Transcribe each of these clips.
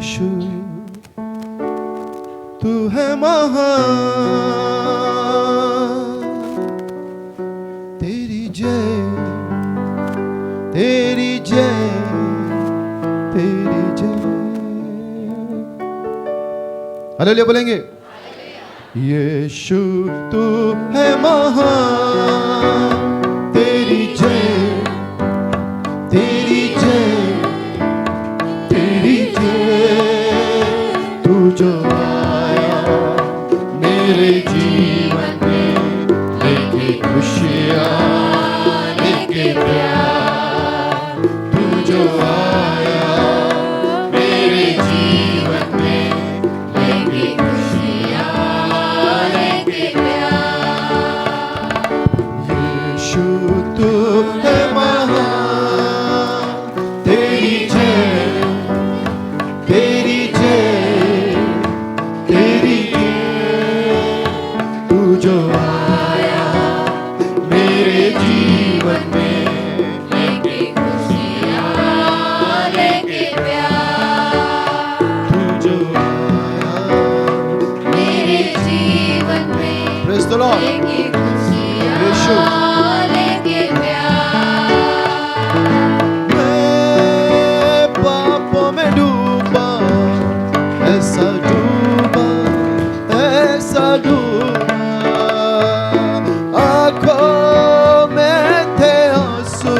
यीशु तू है महान, तेरी जय तेरी जय तेरी जय। हालेलुया बोलेंगे। यीशु तू है महान, तेरी जय तेरी जय तेरी जय। तू जो आया मेरे जीवन में, लेके खुशियाँ लेके प्यार। तू जो आया मेरे जीवन में, लेके खुशियाँ लेके प्यार। यीशु तू है महान, तेरी जय तेरी जय तेरी जय। तू जो आया मेरे जीवन में, लेके खुशियाँ लेके प्यार। तू जो आया मेरे जीवन में, प्रेज़ द लॉर्ड। लेके खुशियाँ यीशु। लेके प्यार। मैं पापों में डूबा, ऐसा डूबा ऐसा डूबा। आँखों में थे आंसू,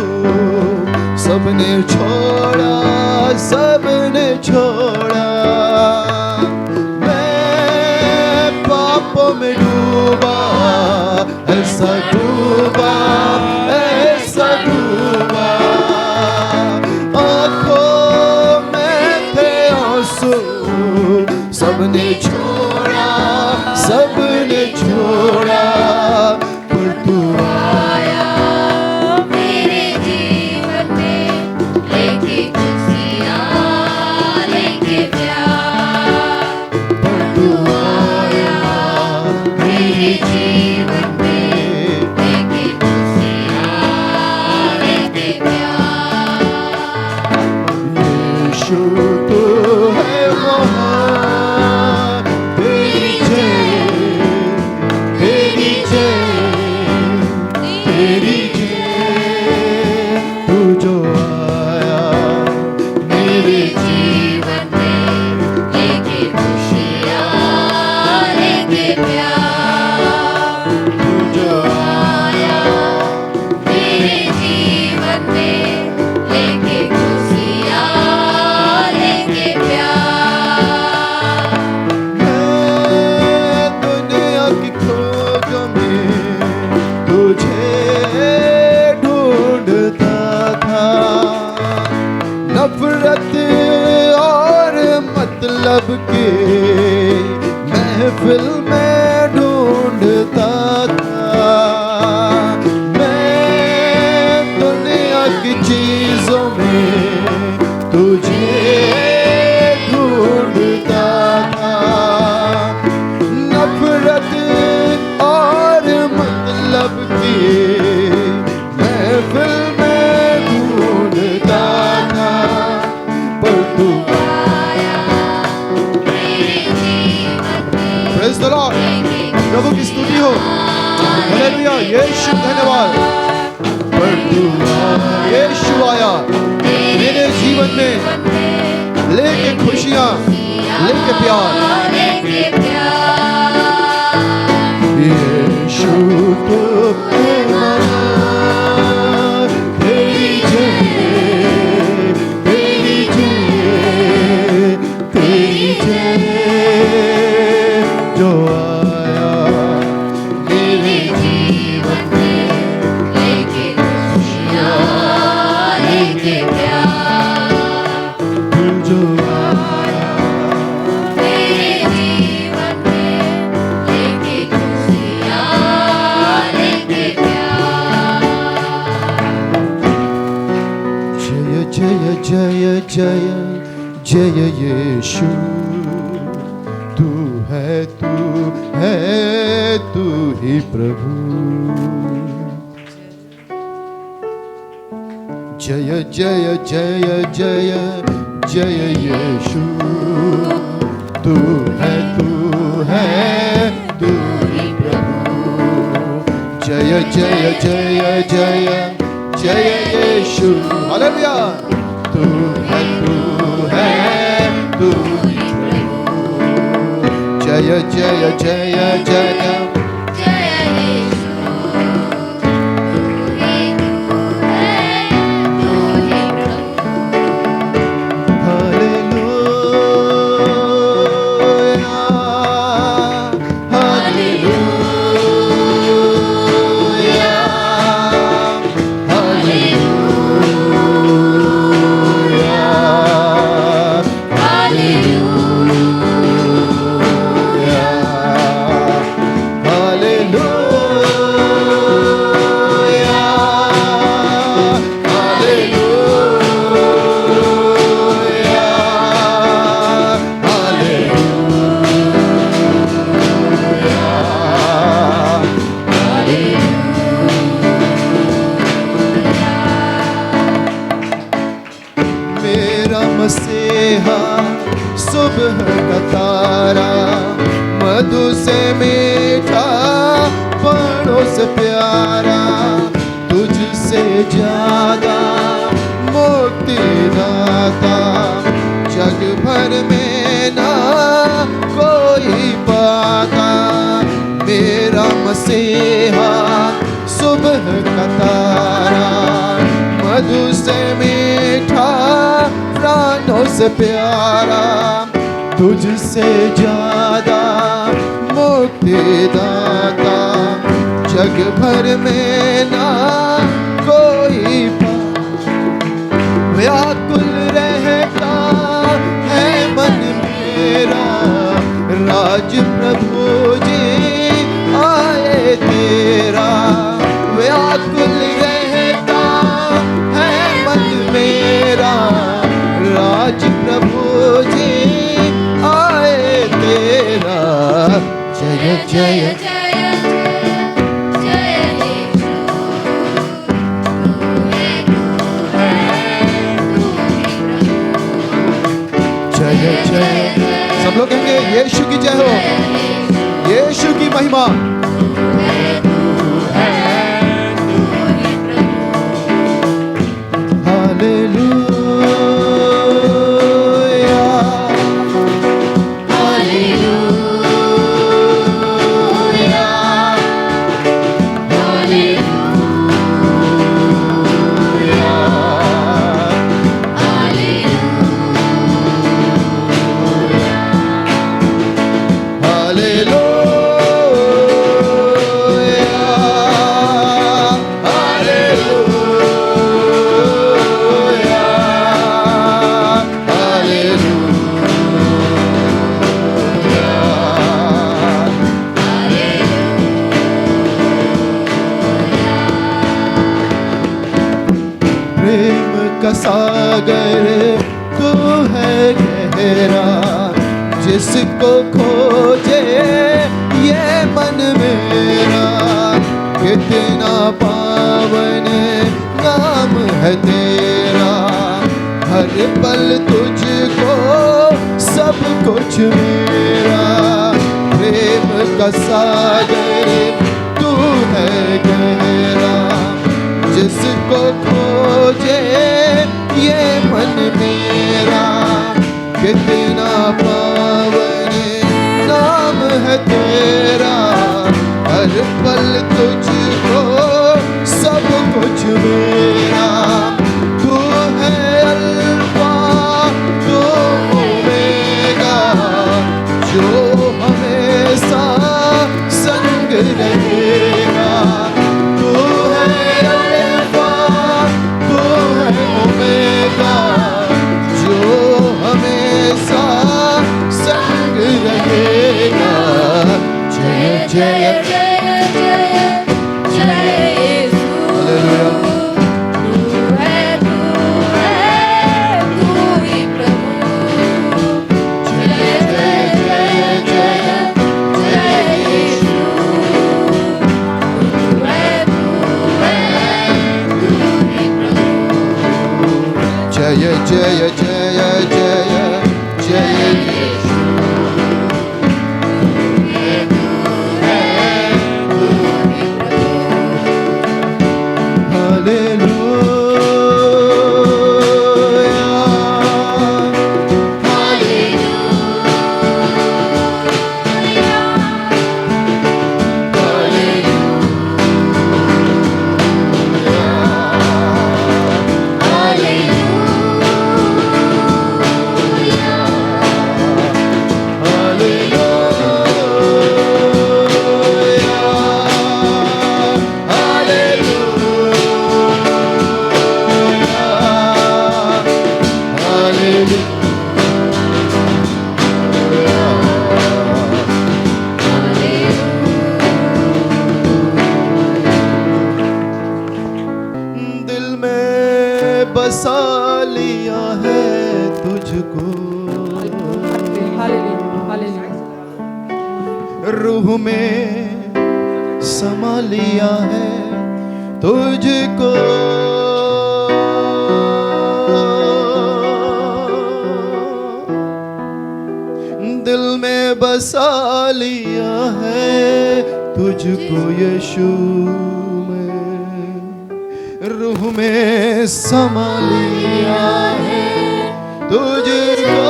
सबने छोड़ा सबने छोड़ा। मैं पापों में डूबा, ऐसा डूबा ऐसा डूबा। आँखों में थे आंसू, सबने छोड़ा सबने छोड़ा। पर तू आया मेरे जीवन में, लेके खुशियाँ लेके प्यार। पर तू आया मेरे जीवन में, लेके खुशियाँ लेके प्यार। यीशु तू है महान, तेरी जय तेरी जय तेरी जय। तू जो आया मेरे जीवन में, लेके खुशियाँ लेके प्यार। तू जो आया मेरे जीवन में, लेके खुशियाँ लेके प्यार। मैं दुनिया की खोजों में तुझे ढूंढता था। नफरत और मतलब के महफिल में ढूंढता था। मैं दुनिया की चीजों में तुझे ढूंढता था। नफरत और मतलब की महफिल में ढूंढता था। पर तू प्रेज़ द लॉर्ड। प्रभु की स्तुति हो। हालेलुया। यीशु धन्यवाद। पर तू यीशु आया मेरे जीवन में, लेके खुशियाँ लेके प्यार। लेके प्यार। यीशु तू है महान, तेरी जय तेरी जय तेरी जय। जो आया मेरे जीवन में, लेके खुशियाँ लेके प्यार। तू जो आया मेरे जीवन में, लेके खुशियाँ लेके प्यार। जय जय जय जय यीशु। तू है तू ही प्रभु। जय जय जय जय जय यीशु तू है तू ही प्रभु जय जय जय जय जय यीशु हालेलुया तू है तू ही प्रभु जय जय जय जय मसीहा सुबह का तारा मधु से मीठा पड़ों से प्यारा तुझसे ज्यादा मुक्ति दाता जग भर में ना कोई पाता मेरा मसीहा सुबह का तारा मधु से मीठा प्राणों से प्यारा तुझसे ज्यादा मुक्ति दाता जग भर में ना कोई व्याकुल रहता है मन मेरा राज प्रभु जी आए तेरा व्याकुल रहता है मन मेरा राज प्रभु जी आए तेरा जय जय जय जय सब लोग कहेंगे यीशु की जय हो यीशु की महिमा हालेलुया का सागर तू है गहरा जिसको खोजे ये मन मेरा कितना पावन नाम है तेरा हर पल तुझको सब कुछ मेरा प्रेम का सागर तू है गहरा जिसको खोजे ये मन मेरा कितना पावन नाम है तेरा हर पल तुझको सब कुछ मेरा तू है अल्फा तू ओमेगा जो हमेशा संग रहेगा तू है अल्फा तू है ओमेगा जो हमेशा संग रहेगा जय जय जय जय जय जय बसा लिया है तुझको, रूह में समा लिया है तुझको, दिल में बसा लिया है तुझको यीशु में, रूह में समा लिया है तुझको,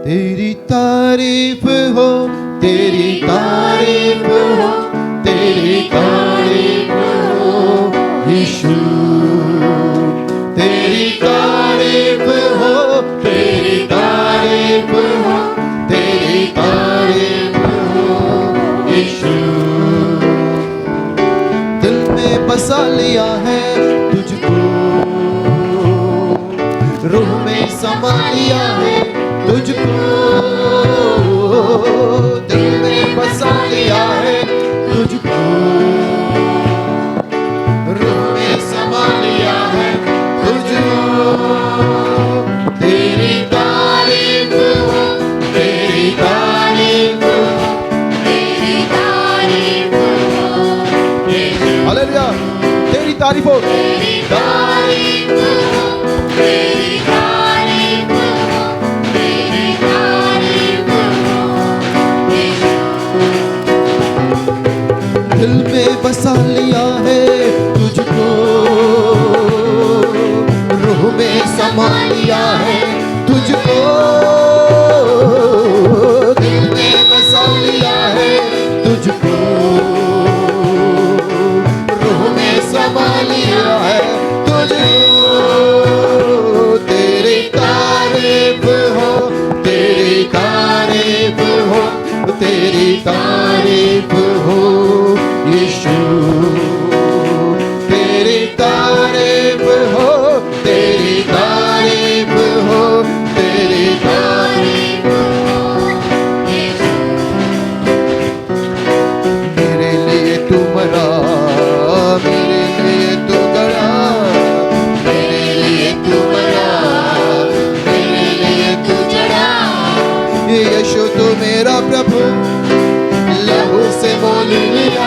तेरी तारीफ हो, तेरी तारीफ हो, तेरी तारीफ हो यीशु, तेरी तारीफ हो, तेरी तारीफ हो, तेरी तारीफ हो यीशु, दिल में बसा लिया है तुझको, रूह में समा लिया है तुझको, दिल में बसा लिया है तुझको, रूह में समा लिया है तुझको, तेरी तारीफ हो, तेरी तारीफ हो, तेरी तारीफ हो हालेलुया, तेरी तारीफ हो, तेरी तारीफ हो, तेरी तारीफ हो, तेरी तारीफ हो दिल में बसा लिया है तुझको, रूह में समा लिया है तुझको, दिल में बसा लिया है तुझको, रूह में समा लिया है तुझको, तेरी तारीफ हो, तेरी तारीफ हो, तेरी तारीफ हो यीशु, तेरी तारीफ हो, तेरी तारीफ हो, तेरी तारीफ हो यीशु, मेरे लिए तू मरा, मेरे लिए तू गड़ा, मेरे लिए तू मरा, मेरे लिए तू चढ़ा यीशु तू मेरा प्रभु, लहू से मोल लिया,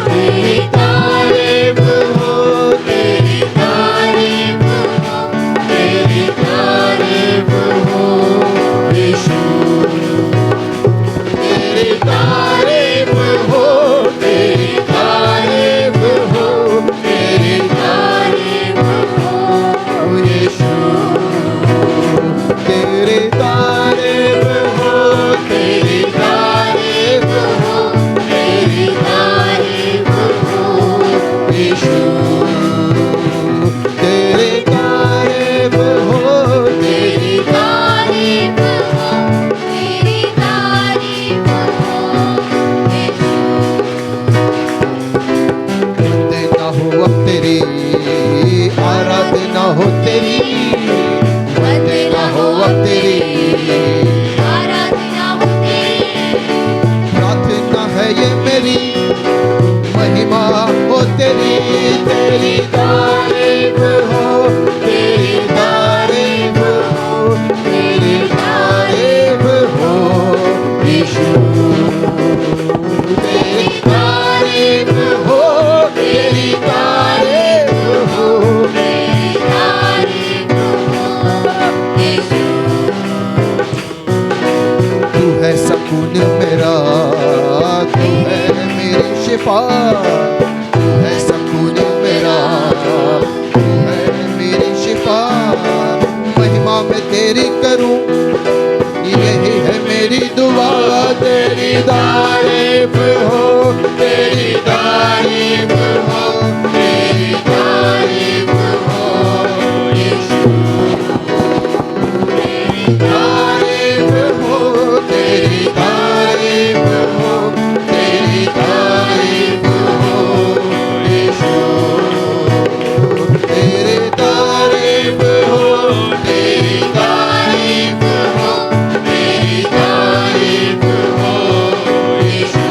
तेरी तारीफ हो, तेरी तारीफ हो, तेरी तारीफ हो यीशु, तेरी तारीफ हो, तेरी तारीफ हो, तेरी तारीफ हो यीशु, तेरी तारीफ हो, तेरी तारीफ हो, तेरी तारीफ हो यीशु, तेरी तारीफ हो, तेरी तारीफ हो, तेरी तारीफ हो यीशु, वंदना हो अब तेरी, आराधना हो तेरी, वंदना हो अब तेरी, आराधना हो तेरी, प्रार्थना है ये मेरी, महिमा हो तेरी, तेरी तारीफ हो, तेरी तारीफ हो, तेरी तारीफ हो यीशु, तेरी तारीफ हो, तेरी तारीफ हो, तेरी तारीफ हो यीशु, तू है सकून मेरा, तू है मेरी शिफा, तू है सकून मेरा, तू है मेरी शिफा, महिमा में तेरी करूं, यही है मेरी दुआ, तेरी तारीफ हो, तेरी तारीफ हो, तेरी तारीफ हो यीशु, तेरी तारीफ हो, तेरी तारीफ हो, तेरी तारीफ हो यीशु, तेरी तारीफ हो, तेरी तारीफ हो, तेरी तारीफ हो यीशु,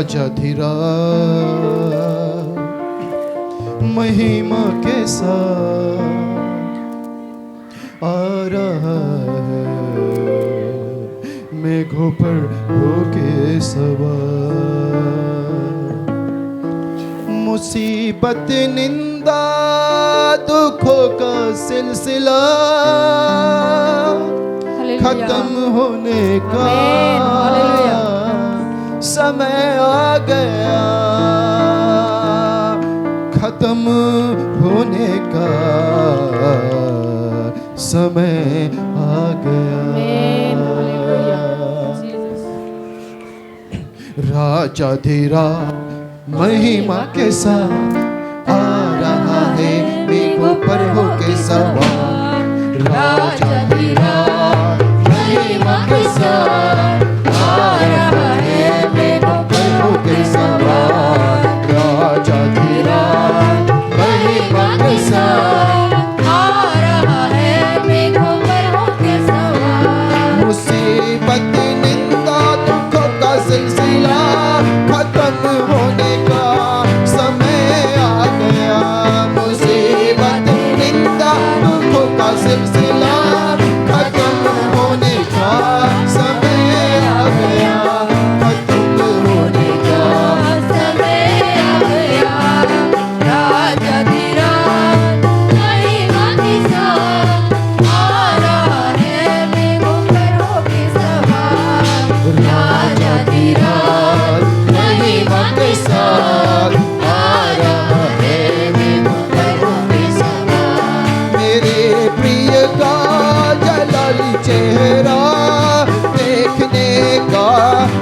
राजाधिराज महिमा के साथ आ रहा है, मेघों पर होके सवार। मुसीबत निंदा दुखों का सिलसिला खत्म होने का समय आ गया, खत्म होने का समय आ गया। राजाधिराज महिमा के साथ आ रहा है, मेघों पर होके सवार। राजाधिराज महिमा के साथ आ रहा है, मेघों पर होके सवार। राजाधिराज महिमा के साथ आ रहा है, मेघों पर होके सवार। मुसीबत निंदा दुखों का सिलसिला खत्म होने का समय आ गया। मुसीबत निंदा दुखों का सिलसिला खत्म होने का समय आ गया, खत्म होने का समय आ गया। राजाधिराज महिमा के साथ आ रहा है, मेघों पर होके सवार। राजाधिराज महिमा के साथ आ रहा है, मेघों पर होके सवार। मेरे प्रिय का जलाली चेहरा देखने का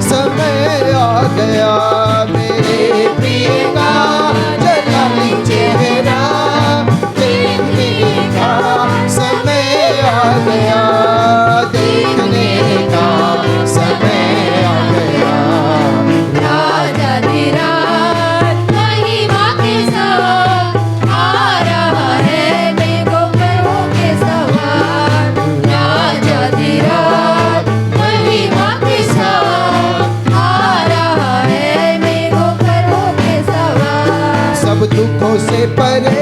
समय आ गया। मेरे प्रिय का जलाली चेहरा देखने का समय आ गया, देखने का समय आ गया। राजाधिराज महिमा के साथ आ रहा है, मेघों पर होके सवार। राजाधिराज महिमा के साथ आ रहा है, मेघों पर होके सवार। सब दुखों से परे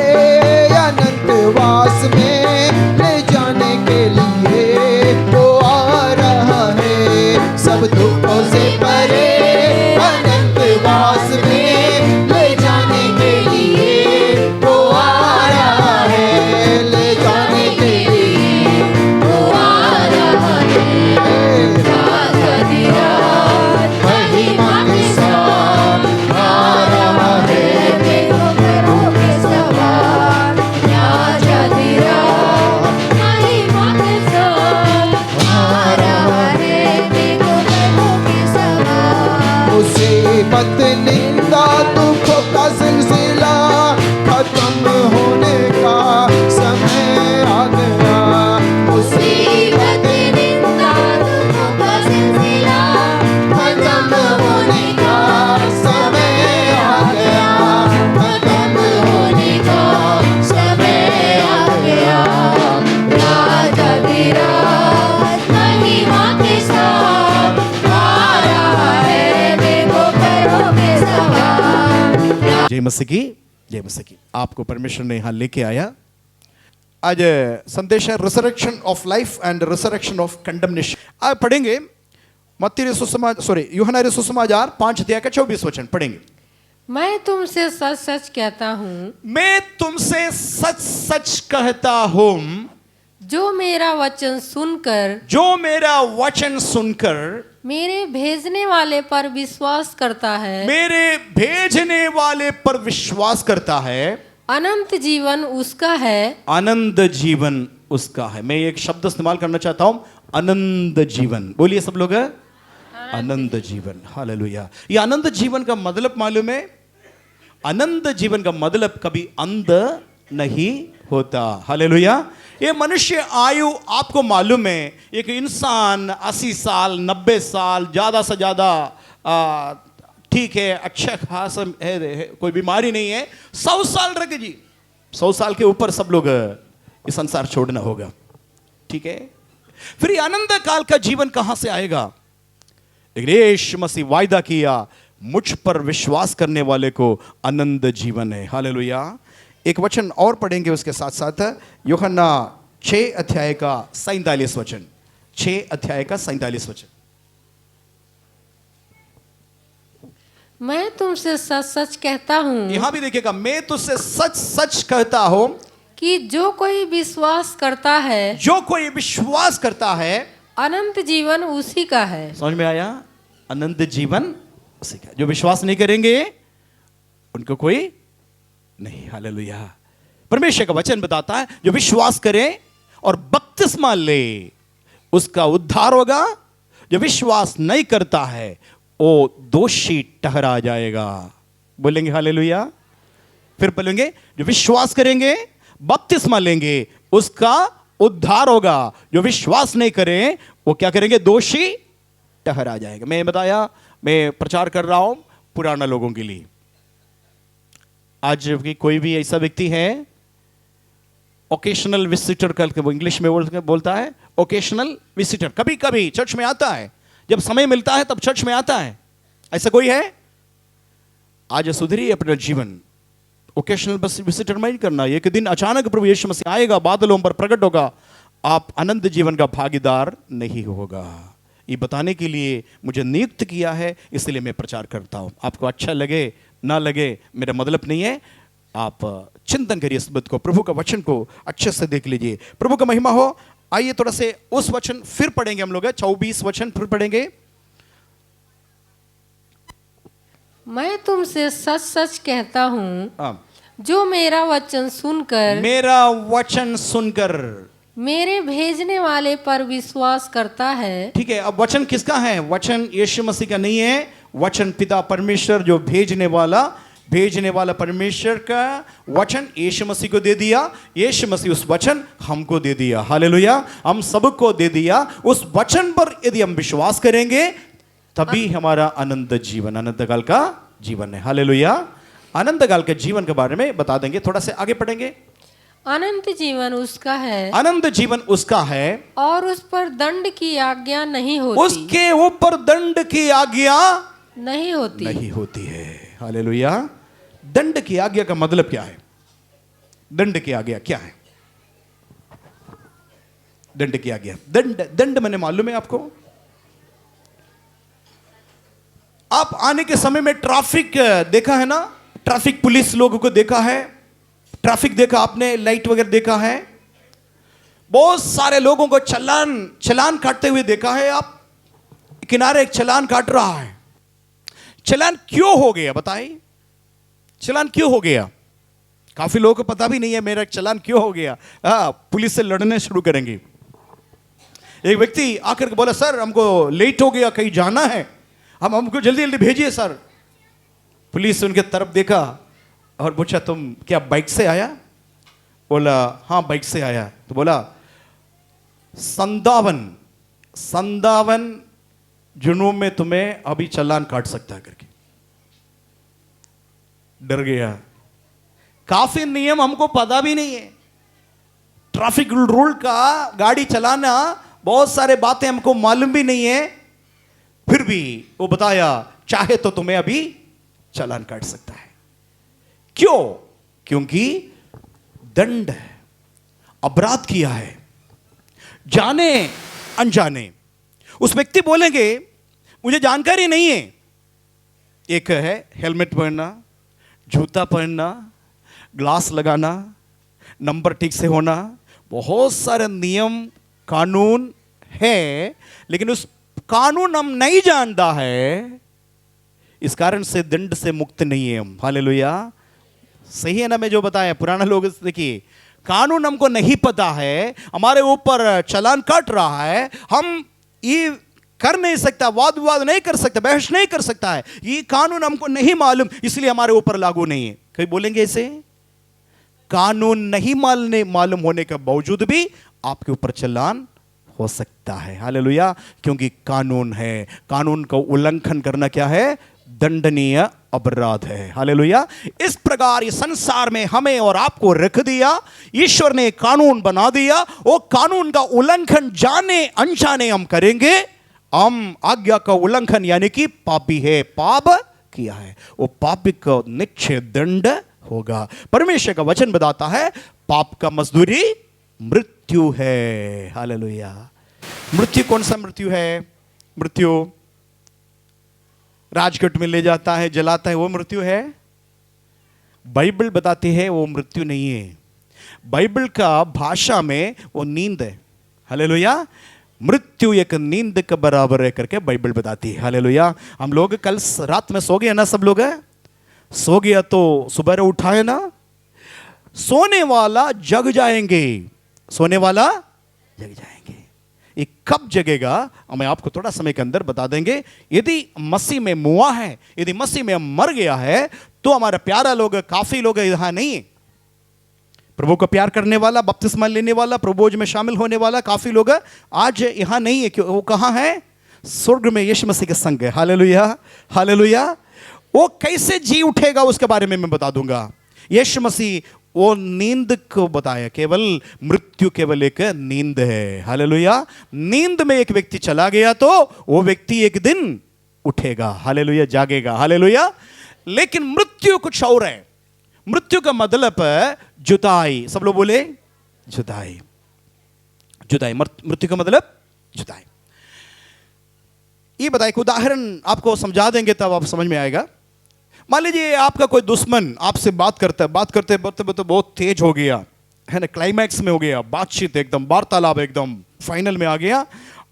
अनंत वास में ले जाने के लिए वो आ रहा है। सब दुखों से परे अनंत वास में ले जाने के लिए वो आ रहा है, ले जाने के लिए वो आ रहा है। राजाधिराज महिमा के साथ आ रहा है, मेघों पर होके सवार। राजाधिराज महिमा के साथ आ रहा है, मेघों पर होके सवार। मुसीबत निंदा दुखों का सिलसिला खत्म होने का समय आ गया। मुसीबत निंदा दुखों का सिलसिला खत्म होने का समय आ गया, खत्म होने का समय आ गया। राजाधिराज महिमा के साथ आ रहा है, मेघों पर होके सवार। जय मसीह की, जय मसीह की। आपको परमेश्वर ने यहाँ लेके आया। आज संदेश है resurrection of life and resurrection of condemnation. आज पढ़ेंगे यूहन्ना सुसमाचार 5 अध्याय का 24 वचन पढ़ेंगे। मैं तुमसे सच सच कहता हूँ, मैं तुमसे सच सच कहता हूँ, जो मेरा वचन सुनकर मेरे भेजने वाले पर विश्वास करता है, मेरे भेजने वाले पर विश्वास करता है, अनंत जीवन उसका है। आनंद जीवन उसका है। मैं एक शब्द इस्तेमाल करना चाहता हूं, आनंद जीवन। बोलिए सब लोग, आनंद जीवन। हालेलुया। ये आनंद जीवन का मतलब मालूम है? आनंद जीवन का मतलब कभी अंत नहीं होता। हालेलुया। ये मनुष्य आयु आपको मालूम है, एक इंसान 80 साल 90 साल ज़्यादा से ज़्यादा ठीक है, अच्छा खासा है, कोई बीमारी नहीं है, 100 साल रखे जी। 100 साल के ऊपर सब लोग इस संसार छोड़ना होगा। ठीक है, फिर ये आनंद काल का जीवन कहां से आएगा? लेकिन यीशु मसीह वायदा किया, मुझ पर विश्वास करने वाले को अनंत जीवन है। हालेलुया। एक वचन और पढ़ेंगे उसके साथ साथ, यूहन्ना 6 अध्याय का 47 वचन, 6 अध्याय का 47 वचन। मैं तुमसे सच सच कहता हूँ यहां भी देखिएगा, मैं तुझसे सच सच कहता हूं कि जो कोई विश्वास करता है, जो कोई विश्वास करता है, अनंत जीवन उसी का है। समझ में आया? अनंत जीवन उसी का। जो विश्वास नहीं करेंगे उनको कोई नहीं। हालेलुया। परमेश्वर का वचन बताता है जो विश्वास करे और बपतिस्मा ले उसका उद्धार होगा। जो विश्वास नहीं करता है वो दोषी ठहरा जाएगा। बोलेंगे हालेलुया। फिर बोलेंगे जो विश्वास करेंगे, बपतिस्मा लेंगे, उसका उद्धार होगा। जो विश्वास नहीं करें वो क्या करेंगे? दोषी ठहरा जाएगा। मैं बताया, मैं प्रचार कर रहा हूं पुराना लोगों के लिए। आज की कोई भी ऐसा व्यक्ति है ओकेशनल विजिटर, कल वो इंग्लिश में बोलता है ओकेशनल विजिटर, कभी कभी चर्च में आता है, जब समय मिलता है तब चर्च में आता है, ऐसा कोई है? आज सुधरिए अपना जीवन। ओकेशनल बस विजिटर में ही करना। एक दिन अचानक प्रभु यीशु मसीह आएगा, बादलों पर प्रकट होगा, आप अनंत जीवन का भागीदार नहीं होगा। ये बताने के लिए मुझे नियुक्त किया है, इसलिए मैं प्रचार करता हूं। आपको अच्छा लगे ना लगे मेरा मतलब नहीं है। आप चिंतन करिए इस बात को, प्रभु का वचन को अच्छे से देख लीजिए। प्रभु का महिमा हो। आइए थोड़ा से उस वचन फिर पढ़ेंगे हम लोग, 24 वचन फिर पढ़ेंगे। मैं तुमसे सच सच कहता हूँ, जो मेरा वचन सुनकर मेरे भेजने वाले पर विश्वास करता है। ठीक है, अब वचन किसका है? वचन यीशु मसीह का नहीं है, वचन पिता परमेश्वर जो भेजने वाला परमेश्वर का वचन यीशु मसीह को दे दिया। यीशु मसीह उस वचन हमको दे दिया। हालेलुया। हम सबको दे दिया। उस वचन पर यदि हम विश्वास करेंगे तभी हमारा अनंत जीवन, अनंत काल का जीवन है। हालेलुया। अनंत काल के जीवन के बारे में बता देंगे, थोड़ा से आगे पढ़ेंगे। अनंत जीवन उसका है, अनंत जीवन उसका है और उस पर दंड की आज्ञा नहीं होती। उसके ऊपर दंड की आज्ञा नहीं होती है। हालेलुया। दंड की आज्ञा का मतलब क्या है? दंड की आज्ञा क्या है? दंड की आज्ञा, दंड मैंने मालूम है आपको। आप आने के समय में ट्रैफिक देखा है ना, ट्रैफिक पुलिस लोगों को देखा है, ट्रैफिक देखा आपने, लाइट वगैरह देखा है, बहुत सारे लोगों को चलान काटते हुए देखा है। आप किनारे एक चलान काट रहा है। चलान क्यों हो गया बताइए? चलान क्यों हो गया? काफी लोगों को पता भी नहीं है मेरा चलान क्यों हो गया। पुलिस से लड़ने शुरू करेंगे। एक व्यक्ति आकर के बोला, सर हमको लेट हो गया, कहीं जाना है, हमको जल्दी जल्दी भेजिए सर। पुलिस उनके तरफ देखा और पूछा, तुम क्या बाइक से आया? बोला हाँ बाइक से आया। तो बोला 57 जुनून में तुम्हें अभी चालान काट सकता है करके। डर गया। काफी नियम हमको पता भी नहीं है, ट्रैफिक रूल का, गाड़ी चलाना, बहुत सारे बातें हमको मालूम भी नहीं है। फिर भी वो बताया चाहे तो तुम्हें अभी चालान काट सकता है। क्यों? क्योंकि दंड है, अपराध किया है, जाने अनजाने। उस व्यक्ति बोलेंगे मुझे जानकारी नहीं है। एक है हेलमेट पहनना, जूता पहनना, ग्लास लगाना, नंबर ठीक से होना, बहुत सारे नियम कानून है, लेकिन उस कानून हम नहीं जानता है, इस कारण से दंड से मुक्त नहीं है हम। हालेलुया। सही है ना मैं जो बताया? पुराना लोग देखिए, कानून हमको नहीं पता है, हमारे ऊपर चालान काट रहा है, हम ये कर नहीं सकता, वाद विवाद नहीं कर सकता, बहस नहीं कर सकता है, ये कानून हमको नहीं मालूम, इसलिए हमारे ऊपर लागू नहीं है। कहीं बोलेंगे ऐसे? कानून नहीं मालूम होने के बावजूद भी आपके ऊपर चालान हो सकता है। हालेलुया। क्योंकि कानून है, कानून का उल्लंघन करना क्या है? दंडनीय अपराध है। हालेलुया। इस प्रकार इस संसार में हमें और आपको रख दिया, ईश्वर ने कानून बना दिया। वो कानून का उल्लंघन जाने अनजाने हम करेंगे, हम आज्ञा का उल्लंघन यानी कि पापी है, पाप किया है, वो पापी को निश्चय दंड होगा। परमेश्वर का वचन बताता है पाप का मजदूरी मृत्यु है। हालेलुया। मृत्यु कौन सा मृत्यु है? मृत्यु राजकोट में ले जाता है, जलाता है, वो मृत्यु है? बाइबल बताती है वो मृत्यु नहीं है। बाइबल का भाषा में वो नींद है। हालेलुया। मृत्यु एक नींद के बराबर है करके बाइबल बताती है। हालेलुया। हम लोग कल रात में सो गए ना, सब लोग सो गया तो सुबह उठाए ना, सोने वाला जग जाएंगे, सोने वाला जग जाएंगे। ये कब जगेगा मैं आपको थोड़ा समय के अंदर बता देंगे। यदि मसीह में मुआ है, यदि मसीह में मर गया है, तो हमारा प्यारा लोग, काफी लोग यहां नहीं है। प्रभु को प्यार करने वाला, बपतिस्मा लेने वाला, प्रभुज में शामिल होने वाला काफी लोग आज यहां नहीं है। क्यों? वो कहां है? स्वर्ग में यीशु मसीह के संग है। Hallelujah, hallelujah. वो कैसे जी उठेगा उसके बारे में मैं बता दूंगा। यीशु मसीह वो नींद को बताया, केवल मृत्यु केवल एक नींद है। हालेलुया। नींद में एक व्यक्ति चला गया तो वो व्यक्ति एक दिन उठेगा। हालेलुया, जागेगा। हालेलुया। लेकिन मृत्यु कुछ और है। मृत्यु का मतलब जुदाई। सब लोग बोले जुदाई। जुदाई, मृत्यु का मतलब जुदाई। ये बताइए, एक उदाहरण आपको समझा देंगे तब आप समझ में आएगा। मान लीजिए आपका कोई दुश्मन आपसे बात करते बहुत तेज हो गया है ना, क्लाइमैक्स में हो गया, बातचीत एकदम, वार्तालाप एकदम फाइनल में आ गया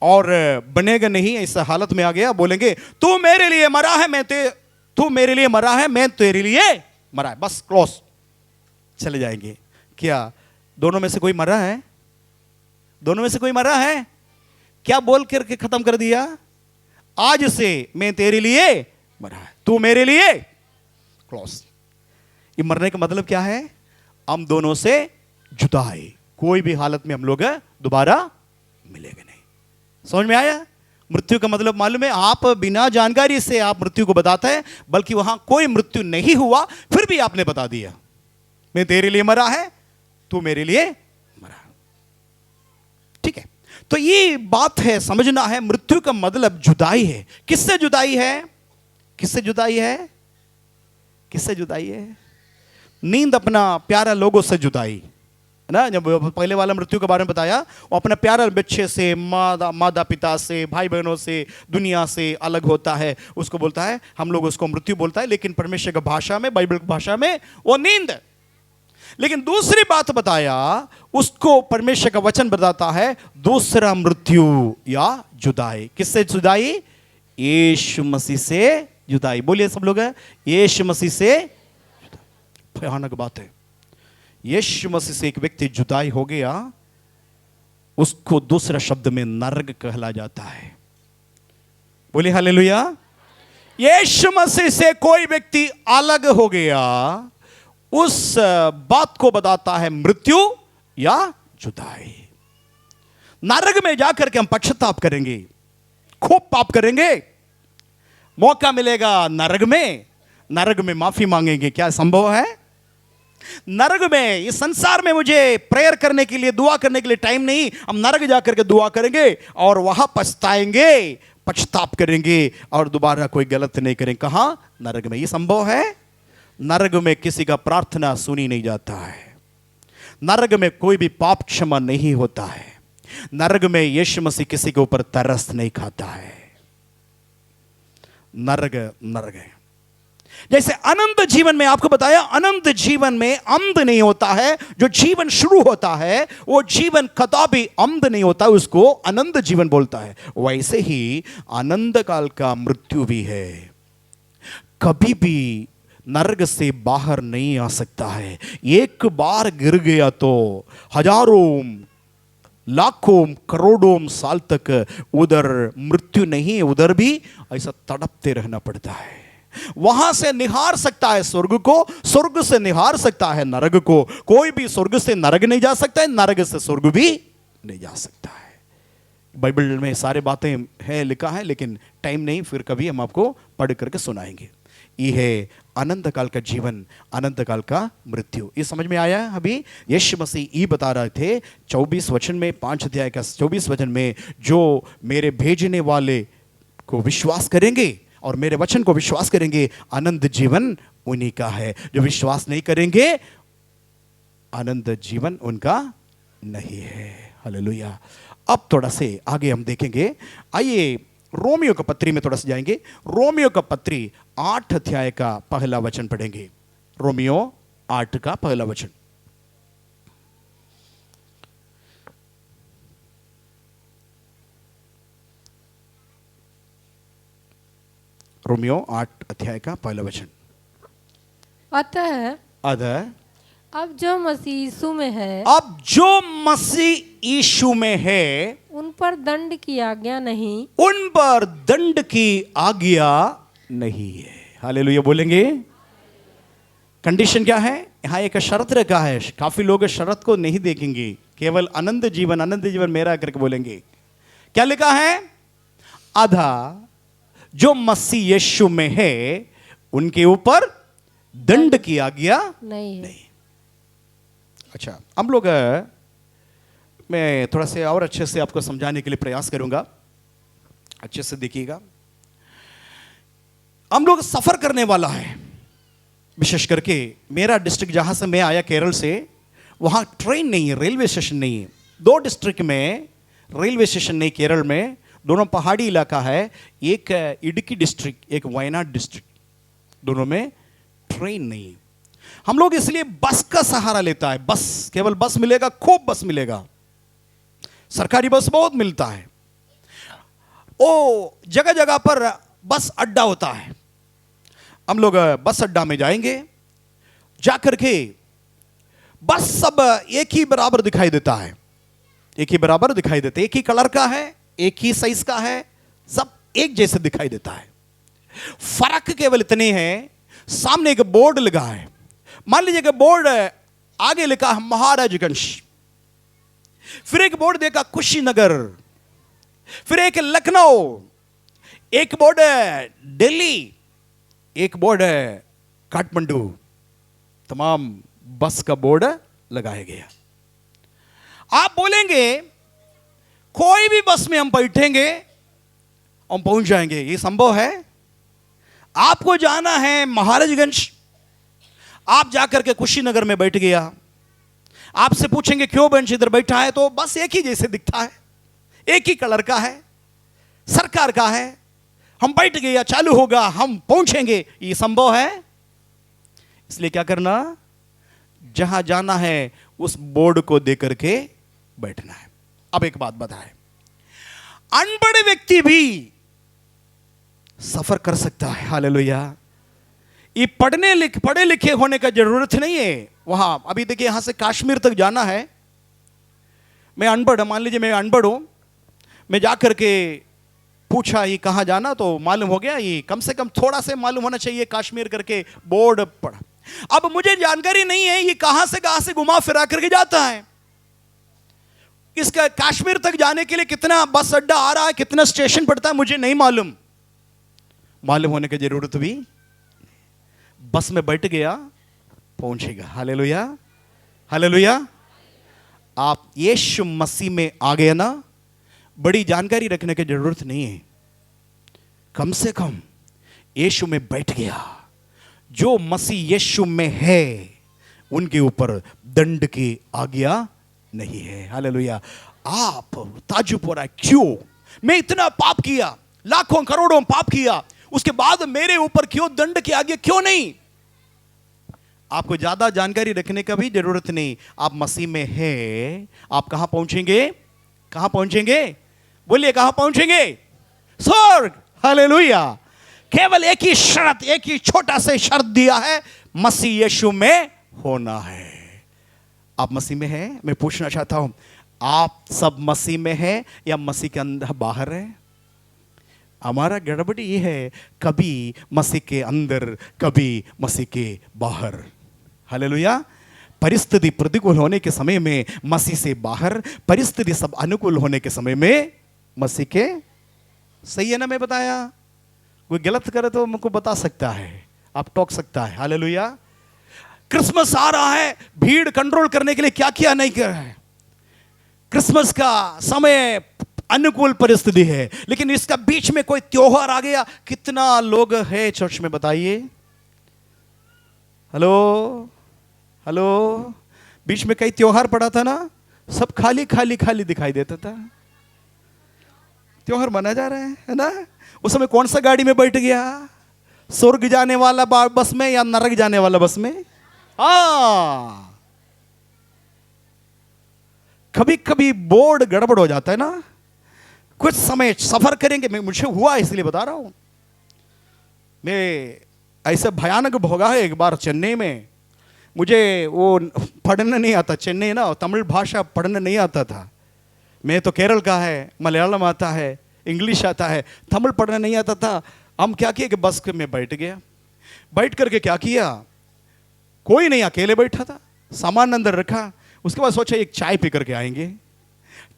और बनेगा नहीं, इस हालत में आ गया। बोलेंगे तू मेरे लिए मरा है, तू मेरे लिए मरा है, मैं तेरे लिए मरा है, बस क्लोज, चले जाएंगे। क्या दोनों में से कोई मरा है? दोनों में से कोई मरा है? क्या बोल करके खत्म कर दिया? आज से मैं तेरे लिए मरा है, तू मेरे लिए, क्लोज। ये मरने का मतलब क्या है? हम दोनों से जुदाई। कोई भी हालत में हम लोग दोबारा मिलेंगे नहीं। समझ में आया? मृत्यु का मतलब मालूम है? आप बिना जानकारी से आप मृत्यु को बताते हैं, बल्कि वहां कोई मृत्यु नहीं हुआ, फिर भी आपने बता दिया मैं तेरे लिए मरा है, तू मेरे लिए मरा। ठीक है, तो ये बात है, समझना है। मृत्यु का मतलब जुदाई है। किससे जुदाई है? किससे जुदाई है? किससे जुदाई है? नींद, अपना प्यारा लोगों से जुदाई है ना। जब पहले वाला मृत्यु के बारे में बताया, वो अपना प्यारा बच्चे से, माता पिता से, भाई बहनों से, दुनिया से अलग होता है, उसको बोलता है, हम लोग उसको मृत्यु बोलता है, लेकिन परमेश्वर की भाषा में, बाइबल की भाषा में वो नींद है। लेकिन दूसरी बात बताया, उसको परमेश्वर का वचन बताता है दूसरा मृत्यु या जुदाई। किससे जुदाई? यीशु मसीह से जुदाई। बोलिए सब लोग, यीशु मसीह से। भयानक बात है। यीशु मसीह से एक व्यक्ति जुदाई हो गया, उसको दूसरा शब्द में नरक कहला जाता है। बोलिए हालेलुया। यीशु मसीह से कोई व्यक्ति अलग हो गया, उस बात को बताता है मृत्यु या जुदाई। नरक में जाकर के हम पश्चाताप करेंगे, खूब पाप करेंगे, मौका मिलेगा नरक में माफी मांगेंगे। क्या संभव है? नरक में, इस संसार में मुझे प्रेयर करने के लिए, दुआ करने के लिए टाइम नहीं, हम नरक जाकर के दुआ करेंगे और वहां पछताएंगे, पश्चाताप करेंगे और दोबारा कोई गलत नहीं करेंगे। कहां? नरक में। ये संभव है? नरक में किसी का प्रार्थना सुनी नहीं जाता है। नरक में कोई भी पाप क्षमा नहीं होता है। नरक में यीशु मसीह किसी के ऊपर तरस नहीं खाता है। नरक है। जैसे अनंत जीवन में आपको बताया, अनंत जीवन में अंत नहीं होता है। जो जीवन शुरू होता है वो जीवन कदापि अंत नहीं होता, उसको अनंत जीवन बोलता है। वैसे ही अनंत काल का मृत्यु भी है। कभी भी नरक से बाहर नहीं आ सकता है। एक बार गिर गया तो हजारों, लाखों, करोड़ों साल तक उधर मृत्यु नहीं, उधर भी ऐसा तड़पते रहना पड़ता है। वहां से निहार सकता है स्वर्ग को, स्वर्ग से निहार सकता है नरक को। कोई भी स्वर्ग से नरक नहीं जा सकता है, नरक से स्वर्ग भी नहीं जा सकता है। बाइबल में सारे बातें है, लिखा है, लेकिन टाइम नहीं, फिर कभी हम आपको पढ़ करके सुनाएंगे। ये है अनंत काल का जीवन, अनंत काल का मृत्यु। ये समझ में आया? अभी यीशु मसीह ये बता रहे थे 24 वचन में, 5 अध्याय का 24 वचन में, जो मेरे भेजने वाले को विश्वास करेंगे और मेरे वचन को विश्वास करेंगे, आनंद जीवन उन्हीं का है। जो विश्वास नहीं करेंगे, आनंद जीवन उनका नहीं है। हालेलुया। अब थोड़ा से आगे हम देखेंगे। आइए रोमियो का पत्री में थोड़ा सा जाएंगे। रोमियो का पत्री 8 अध्याय का पहला वचन पढ़ेंगे। रोमियो 8 का पहला वचन। रोमियो 8 अध्याय का पहला वचन। अतः अब जो मसीह यीशु में है, अब जो मसीह यीशु में है, उन पर दंड की आज्ञा नहीं, उन पर दंड की आज्ञा नहीं है। हालेलुया बोलेंगे। कंडीशन क्या है? यहां एक शर्त रखा है। काफी लोग शर्त को नहीं देखेंगे, केवल आनंद जीवन मेरा करके बोलेंगे। क्या लिखा है? आधा जो मसीह यीशु में है उनके ऊपर दंड की आज्ञा नहीं। अच्छा, हम लोग, मैं थोड़ा से और अच्छे से आपको समझाने के लिए प्रयास करूंगा, अच्छे से देखिएगा। हम लोग सफर करने वाला है, विशेष करके मेरा डिस्ट्रिक्ट जहां से मैं आया केरल से, वहां ट्रेन नहीं है, रेलवे स्टेशन नहीं है। 2 डिस्ट्रिक्ट में रेलवे स्टेशन नहीं केरल में, दोनों पहाड़ी इलाका है। एक इडुक्की डिस्ट्रिक्ट, एक वायनाड डिस्ट्रिक्ट, दोनों में ट्रेन नहीं है। हम लोग इसलिए बस का सहारा लेता है। बस, केवल बस मिलेगा, खूब बस मिलेगा, सरकारी बस बहुत मिलता है। ओ जगह जगह पर बस अड्डा होता है। हम लोग बस अड्डा में जाएंगे, जाकर के बस सब एक ही बराबर दिखाई देता है, एक ही बराबर दिखाई देते, एक ही कलर का है, एक ही साइज का है, सब एक जैसे दिखाई देता है। फर्क केवल इतने हैं, सामने एक बोर्ड लगा है। मान लीजिए कि बोर्ड आगे लिखा है महाराजगंज, फिर एक बोर्ड देखा कुशीनगर, फिर एक लखनऊ, एक बोर्ड है दिल्ली, एक बोर्ड है काठमांडू। तमाम बस का बोर्ड लगाया गया। आप बोलेंगे कोई भी बस में हम बैठेंगे, हम पहुंच जाएंगे, ये संभव है? आपको जाना है महाराजगंज, आप जाकर के कुशीनगर में बैठ गया, आपसे पूछेंगे क्यों बेंच इधर बैठा है, तो बस एक ही जैसे दिखता है, एक ही कलर का है, सरकार का है, हम बैठ गया, चालू होगा, हम पहुंचेंगे, ये संभव है? इसलिए क्या करना, जहां जाना है उस बोर्ड को देख करके बैठना है। अब एक बात बताएं, अनपढ़ व्यक्ति भी सफर कर सकता है। हालेलुया। ये पढ़े लिखे होने का जरूरत नहीं है। वहां अभी देखिए, यहां से कश्मीर तक जाना है, मैं अनपढ़, मान लीजिए मैं अनपढ़ हूं, मैं जाकर के पूछा ये कहां जाना, तो मालूम हो गया, ये कम से कम थोड़ा से मालूम होना चाहिए, कश्मीर करके बोर्ड पढ़ा। अब मुझे जानकारी नहीं है ये कहां से घुमा फिरा करके जाता है, इसका कश्मीर तक जाने के लिए कितना बस अड्डा आ रहा है, कितना स्टेशन पड़ता है, मुझे नहीं मालूम। मालूम होने की जरूरत भी, बस में बैठ गया, पहुंचेगा। Hallelujah, hallelujah. आप यीशु मसीह में आ गए ना, बड़ी जानकारी रखने की जरूरत नहीं है, कम से कम यीशु में बैठ गया। जो मसीह यीशु में है उनके ऊपर दंड की आज्ञा नहीं है। हालेलुया। आप ताज्जुब हो रहा है, क्यों मैं इतना पाप किया, लाखों करोड़ों पाप किया, उसके बाद मेरे ऊपर क्यों दंड की आज्ञा क्यों नहीं? आपको ज्यादा जानकारी रखने का भी जरूरत नहीं। आप मसीह में हैं, आप कहां पहुंचेंगे? कहां पहुंचेंगे? बोलिए कहां पहुंचेंगे? स्वर्ग। हालेलुया। केवल एक ही शर्त, एक ही छोटा सा शर्त दिया है, मसीह यीशु में होना है। आप मसीह में हैं? मैं पूछना चाहता हूं, आप सब मसीह में हैं या मसीह के अंदर बाहर है? हमारा गड़बड़ी ये है, कभी मसीह के अंदर, कभी मसीह के बाहर। हालेलुया। परिस्थिति प्रतिकूल होने के समय में मसीह से बाहर, परिस्थिति सब अनुकूल होने के समय में मसीह के। सही है ना? मैं बताया, कोई गलत करे तो मुझको बता सकता है, आप टोक सकता है। हालेलुया। क्रिसमस आ रहा है, भीड़ कंट्रोल करने के लिए क्या क्या नहीं कर रहा है। क्रिसमस का समय अनुकूल परिस्थिति है, लेकिन इसका बीच में कोई त्योहार आ गया। कितना लोग है चर्च में बताइए? हेलो हेलो, बीच में कई त्योहार पड़ा था ना, सब खाली खाली खाली दिखाई देता था। त्योहार मना जा रहे हैं, है ना? उस समय कौन सा गाड़ी में बैठ गया? स्वर्ग जाने वाला बस में या नरक जाने वाला बस में? कभी कभी बोर्ड गड़बड़ हो जाता है ना। कुछ समय सफर करेंगे, मुझे हुआ इसलिए बता रहा हूं। मैं ऐसा भयानक भोगा है। एक बार चेन्नई में, मुझे वो पढ़ना नहीं आता, चेन्नई ना तमिल भाषा पढ़ना नहीं आता था। मैं तो केरल का है, मलयालम आता है, इंग्लिश आता है, तमिल पढ़ना नहीं आता था। हम क्या किए कि बस में बैठ गया। बैठ करके क्या किया, कोई नहीं, अकेले बैठा था, सामान अंदर रखा। उसके बाद सोचा एक चाय पी करके आएंगे।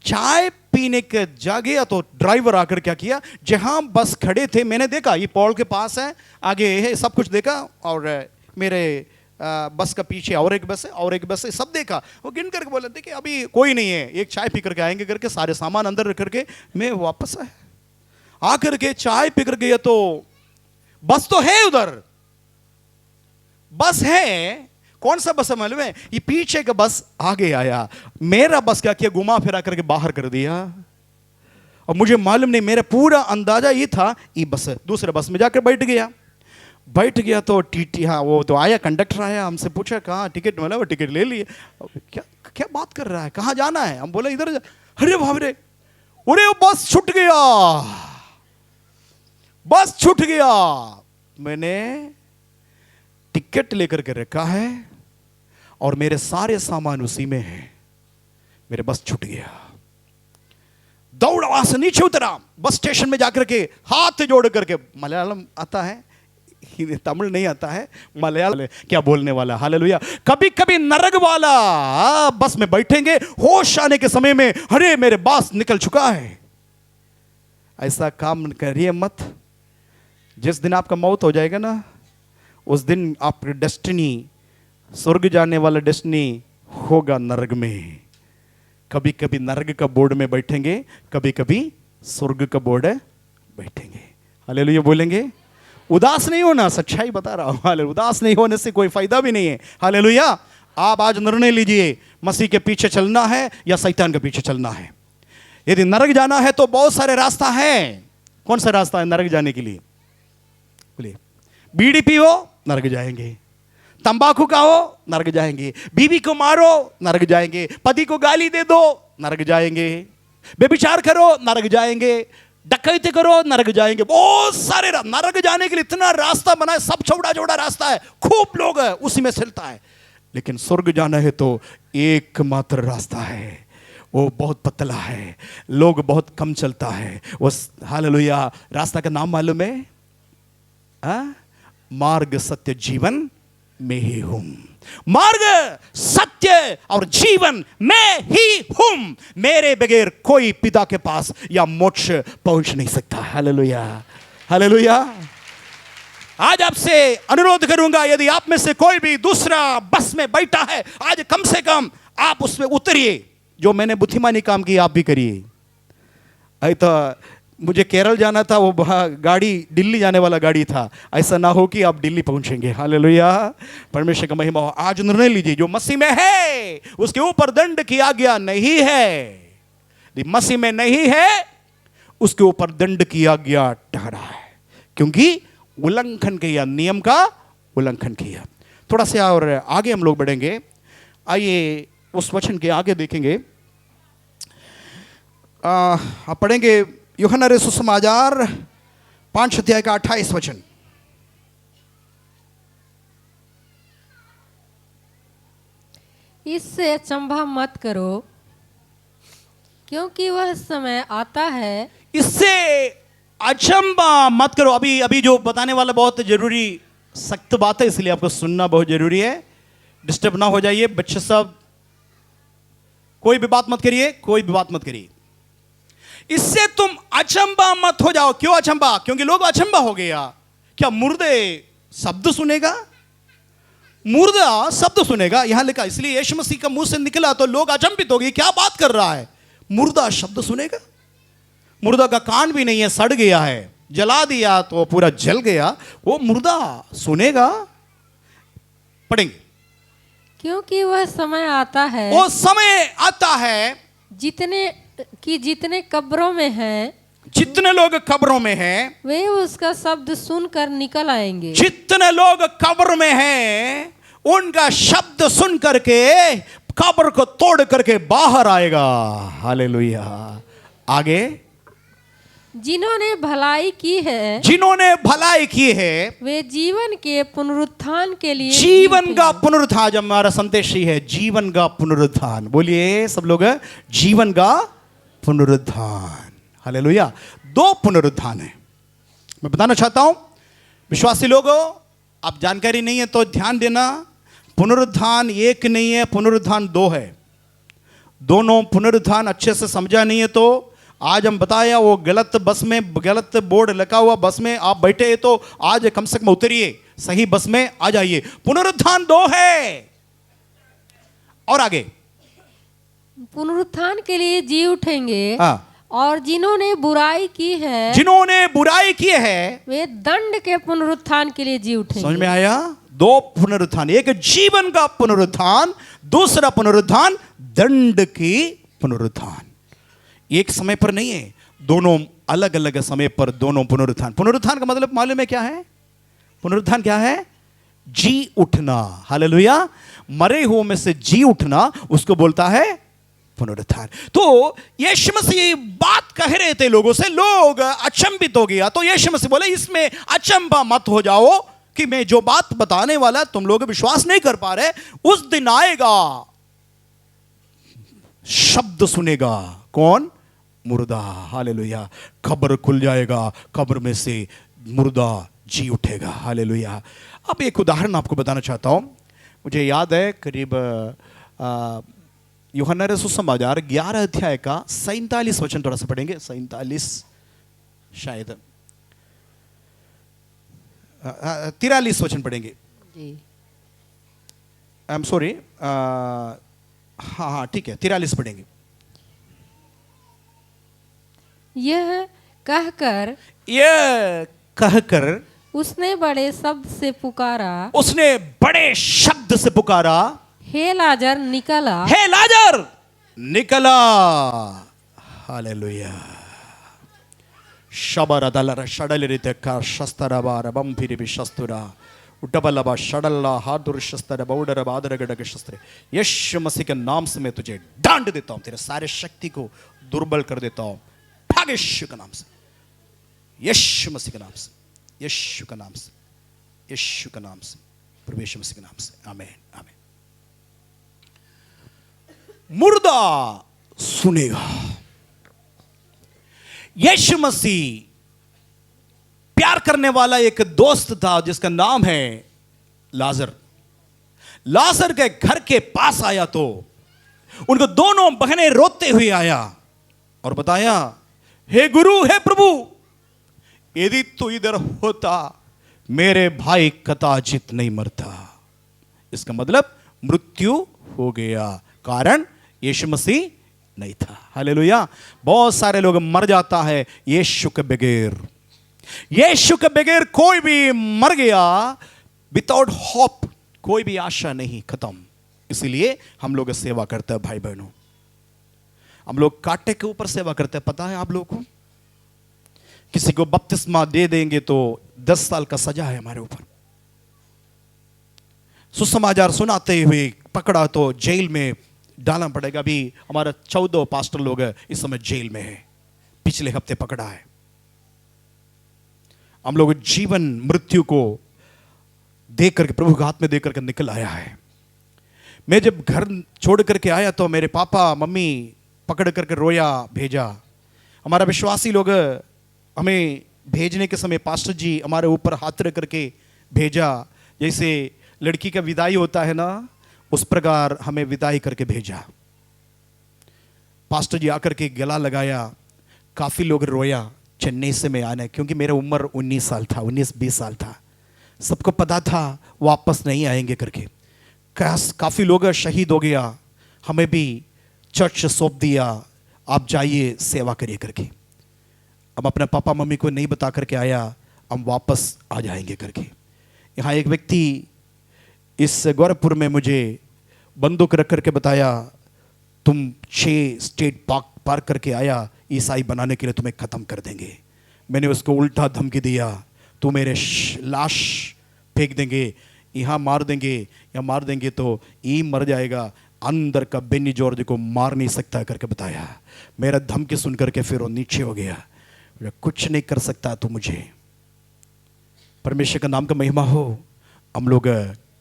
चाय पीने के जा गया तो ड्राइवर आकर क्या किया, जहां बस खड़े थे मैंने देखा ये पोल के पास है, आगे है, सब कुछ देखा। और मेरे बस का पीछे और एक बस है और एक बस है, सब देखा। वो गिन करके बोले थे कि अभी कोई नहीं है, एक चाय पी करके आएंगे करके सारे सामान अंदर रख करके मैं वापस आया। आकर के चाय पी कर गया तो बस तो है उधर, बस है। कौन सा बस है मालूम है? ये पीछे का बस आगे आया। मेरा बस क्या किया, घुमा फिरा करके बाहर कर दिया। और मुझे मालूम नहीं, मेरा पूरा अंदाजा ये था ये बस है। दूसरे बस में जाकर बैठ गया तो टीटी, हाँ वो तो आया, कंडक्टर आया, हमसे पूछा कहाँ टिकट मिला, वो टिकट ले लिए। क्या क्या बात कर रहा है, कहाँ जाना है? हम बोले इधर। अरे बाप रे, अरे वो बस छूट गया, बस छूट गया। मैंने टिकट लेकर के रखा है और मेरे सारे सामान उसी में है। मेरे बस छूट गया। दौड़ा, वहां से नीचे उतरा, बस स्टेशन में जाकर के हाथ जोड़ करके, मलयालम आता है, तमिल नहीं आता है, मलयालम क्या बोलने वाला, हालेलुया। कभी कभी नरक वाला बस में बैठेंगे, होश आने के समय में अरे मेरे बस निकल चुका है। ऐसा काम करिए मत। जिस दिन आपका मौत हो जाएगा ना, उस दिन आपकी डेस्टिनी, स्वर्ग जाने वाला डेस्टिनी होगा नरक में। कभी कभी नरक का बोर्ड में बैठेंगे, कभी कभी स्वर्ग का बोर्ड बैठेंगे। हालेलुया बोलेंगे। उदास नहीं होना, सच्चाई बता रहा हूं। हालेलुया, उदास नहीं होने से कोई फायदा भी नहीं है। हालेलुया। आप आज निर्णय लीजिए, मसीह के पीछे चलना है या शैतान के पीछे चलना है। यदि नरक जाना है तो बहुत सारे रास्ता है। कौन सा रास्ता है नरक जाने के लिए? बोलिए। बीड़ी पियो, नरक जाएंगे। तंबाकू खाओ, नरक जाएंगे। बीवी को मारो, नरक जाएंगे। पति को गाली दे दो, नरक जाएंगे। व्यभिचार करो, नरक जाएंगे। डकैती करो, नरक जाएंगे। बहुत सारे नरक जाने के लिए इतना रास्ता बना है, सब चौड़ा चौड़ा रास्ता है, खूब लोग है, उसी में चलता है। लेकिन स्वर्ग जाना है तो एकमात्र रास्ता है, वो बहुत पतला है, लोग बहुत कम चलता है। वो हालेलुया, रास्ता का नाम मालूम है? मार्ग सत्य जीवन में ही हूं। मार्ग सत्य और जीवन मैं ही हूं। मेरे बगैर कोई पिता के पास या मोक्ष पहुंच नहीं सकता। Hallelujah, hallelujah. आज आपसे अनुरोध करूंगा, यदि आप में से कोई भी दूसरा बस में बैठा है, आज कम से कम आप उसमें उतरिए। जो मैंने बुद्धिमानी काम की आप भी करिए। आई तो मुझे केरल जाना था, वो गाड़ी दिल्ली जाने वाला गाड़ी था। ऐसा ना हो कि आप दिल्ली पहुंचेंगे। हालेलुया, परमेश्वर का महिमा हो। आज निर्णय लीजिए, जो मसीह में है उसके ऊपर दंड की आज्ञा नहीं है। यदि मसीह में नहीं है उसके ऊपर दंड की आज्ञा ठहरा है, क्योंकि उल्लंघन किया, नियम का उल्लंघन किया। थोड़ा सा और आगे हम लोग बढ़ेंगे। आइए उस वचन के आगे देखेंगे। आप पढ़ेंगे यूहन्ना रे सुसमाचार 5 अध्याय का 28 वचन। इससे अचंभा मत करो, क्योंकि वह समय आता है। इससे अचंभा मत करो। अभी जो बताने वाला बहुत जरूरी सख्त बात है, इसलिए आपको सुनना बहुत जरूरी है। डिस्टर्ब ना हो जाइए बच्चे सब, कोई भी बात मत करिए, कोई भी बात मत करिए। इससे तुम अचंभा मत हो जाओ। क्यों अचंभा? क्योंकि लोग अचंभा हो गया। क्या मुर्दे शब्द सुनेगा? मुर्दा शब्द सुनेगा, यहां लिखा। इसलिए यीशु मसीह का मुंह से निकला तो लोग अचंभित हो गए, क्या बात कर रहा है? मुर्दा शब्द सुनेगा। मुर्दा का कान भी नहीं है, सड़ गया है, जला दिया तो पूरा जल गया, वो मुर्दा सुनेगा? पढ़ेंगे। क्योंकि वह समय आता है, वो समय आता है, जितने कब्रों में हैं, जितने लोग कब्रों में हैं, वे उसका शब्द सुनकर निकल आएंगे। जितने लोग कब्र में हैं, उनका शब्द सुन करके कब्र को तोड़ करके बाहर आएगा। हालेलुया। आगे, जिन्होंने भलाई की है, जिन्होंने भलाई की है, वे जीवन के पुनरुत्थान के लिए जीवन का पुनरुत्थान। जब हमारा संदेश ही है जीवन का पुनरुत्थान, बोलिए सब लोग, जीवन का पुनरुत्थान। हालेलुया। 2 पुनरुत्थान है। मैं बताना चाहता हूं विश्वासी लोगों, आप जानकारी नहीं है तो ध्यान देना, पुनरुत्थान एक नहीं है, पुनरुत्थान 2 है। दोनों पुनरुत्थान अच्छे से समझा नहीं है तो आज हम बताया, वो गलत बस में, गलत बोर्ड लगा हुआ बस में आप बैठे हैं तो आज कम से कम उतरिए, सही बस में आ जाइए। पुनरुत्थान 2 है। और आगे, पुनरुत्थान के लिए जी उठेंगे। हाँ। और जिन्होंने बुराई की है, जिन्होंने बुराई की है, वे दंड के पुनरुत्थान के लिए जी उठेंगे। समझ में आया? 2 पुनरुत्थान, एक जीवन का पुनरुत्थान, दूसरा पुनरुत्थान दंड की पुनरुत्थान। एक समय पर नहीं है, दोनों अलग अलग समय पर दोनों पुनरुत्थान। पुनरुत्थान का मतलब मालूम है क्या है? पुनरुत्थान क्या है? जी उठना। हालेलुया। मरे हुए में से जी उठना, उसको बोलता है पुनरुत्थान। तो यीशु मसीह बात कह रहे थे लोगों से, लोग अचंभित हो गया। तो यीशु मसीह बोले, इसमें अचंभा मत हो जाओ कि मैं जो बात बताने वाला तुम लोग विश्वास नहीं कर पा रहे। उस दिन आएगा, शब्द सुनेगा। कौन? मुर्दा। हालेलुया। कब्र खुल जाएगा, कब्र में से मुर्दा जी उठेगा। हालेलुया। अब एक उदाहरण आपको बताना चाहता हूं। मुझे याद है करीब यूहन्ना रसूल सुसमाचार 11 अध्याय का 47 वचन थोड़ा सा पढ़ेंगे। 47 शायद 43 वचन पढ़ेंगे। जी। आई एम सॉरी, हाँ ठीक है, 43 पढ़ेंगे। यह कहकर उसने बड़े शब्द से पुकारा, उसने बड़े शब्द से पुकारा, हे लाजर निकला, हे लाजर निकला। हालेलुया। शबरदलर शडलिरिते का शस्त्रबार बंफिरि बिशस्तुरा उटबलबा शडल्ला हादुर शस्त्र बौडर बादर गडग शस्त्र। यीशु मसीह के नाम से मैं तुझे डांट देता हूं, तेरे सारे शक्ति को दुर्बल कर देता हूं। भाग यीशु के नाम से, यीशु मसीह के नाम से, यीशु के नाम से, यीशु के नाम से, प्रभु यीशु मसीह के नाम से। आमीन आमीन। मुर्दा सुनेगा। यीशु मसीह प्यार करने वाला एक दोस्त था जिसका नाम है लाजर। लाजर के घर के पास आया तो उनको दोनों बहनें रोते हुए आया और बताया, हे गुरु, हे प्रभु, यदि तू इधर होता मेरे भाई कदाचित नहीं मरता। इसका मतलब मृत्यु हो गया, कारण यीशु मसीह नहीं था। हालेलुया। बहुत सारे लोग मर जाता है यीशु के बगैर। यीशु के बगैर कोई भी मर गया, विदाउट होप, कोई भी आशा नहीं, खत्म। इसलिए हम लोग सेवा करते हैं भाई बहनों। हम लोग कांटे के ऊपर सेवा करते हैं, पता है आप लोगों को? किसी को बपतिस्मा दे देंगे तो 10 साल का सजा है हमारे ऊपर। सुसमाचार सुनाते हुए पकड़ा तो जेल में डालना पड़ेगा। अभी हमारा 14 पास्टर लोग इस समय जेल में है, पिछले हफ्ते पकड़ा है। हम लोग जीवन मृत्यु को देख करके, प्रभु के हाथ में देख करके निकल आया है। मैं जब घर छोड़ करके आया तो मेरे पापा मम्मी पकड़ करके रोया, भेजा। हमारा विश्वासी लोग हमें भेजने के समय पास्टर जी हमारे ऊपर हाथ रख करके भेजा, जैसे लड़की का विदाई होता है ना, उस प्रकार हमें विदाई करके भेजा। पास्टर जी आकर के गला लगाया, काफी लोग रोया चेन्नई से मैं आने, क्योंकि मेरा उम्र 19 साल था, 19-20 साल था। सबको पता था वापस नहीं आएंगे करके। काफी लोग शहीद हो गया, हमें भी चर्च सौंप दिया, आप जाइए सेवा करिए करके। अब अपने पापा मम्मी को नहीं बता करके आया, हम वापस आ जाएंगे करके। यहाँ एक व्यक्ति इस गोरखपुर में मुझे बंदूक रख करके बताया, तुम 6 स्टेट पार करके आया, ईसाई बनाने के लिए तुम्हें ख़त्म कर देंगे। मैंने उसको उल्टा धमकी दिया, तू मेरे लाश फेंक देंगे, यहाँ मार देंगे, या मार देंगे तो ये मर जाएगा, अंदर का बेनी जॉर्ज को मार नहीं सकता करके बताया। मेरा धमकी सुन करके फिर वो नीचे हो गया, कुछ नहीं कर सकता तू मुझे। परमेश्वर का नाम का महिमा हो। हम लोग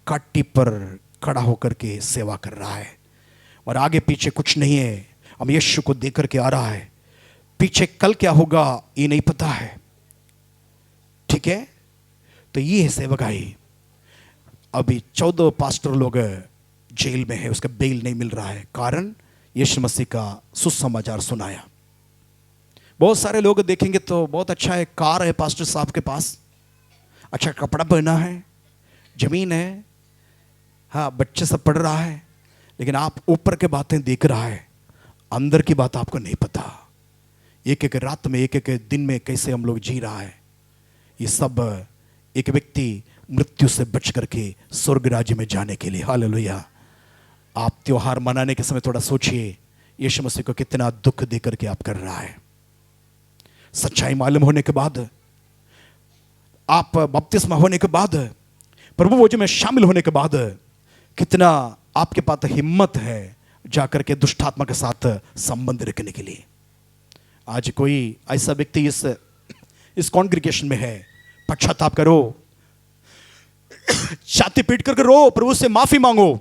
काटी पर खड़ा होकर के सेवा कर रहा है और आगे पीछे कुछ नहीं है, हम यीशु को देख करके आ रहा है। पीछे कल क्या होगा ये नहीं पता है, ठीक है। तो ये है सेवकाई। अभी 14 पास्टर लोग जेल में है, उसका बेल नहीं मिल रहा है, कारण यीशु मसीह का सुसमाचार सुनाया। बहुत सारे लोग देखेंगे तो बहुत अच्छा है, कार है पास्टर साहब के पास, अच्छा कपड़ा पहना है, जमीन है, हाँ बच्चे सब पढ़ रहा है, लेकिन आप ऊपर के बातें देख रहा है, अंदर की बात आपको नहीं पता। एक एक रात में, एक एक दिन में कैसे हम लोग जी रहा है। ये सब एक व्यक्ति मृत्यु से बच करके स्वर्ग राज्य में जाने के लिए। हालेलुया। आप त्योहार मनाने के समय थोड़ा सोचिए, यीशु मसीह को कितना दुख दे करके आप कर रहा है। सच्चाई मालूम होने के बाद, आप बपतिस्मा होने के बाद, प्रभु भोज में शामिल होने के बाद, कितना आपके पास हिम्मत है जाकर के दुष्टात्मा के साथ संबंध रखने के लिए। आज कोई ऐसा व्यक्ति इस कॉन्ग्रीगेशन में है, पश्चाताप करो, छाती पीट करके रो, प्रभु से माफी मांगो,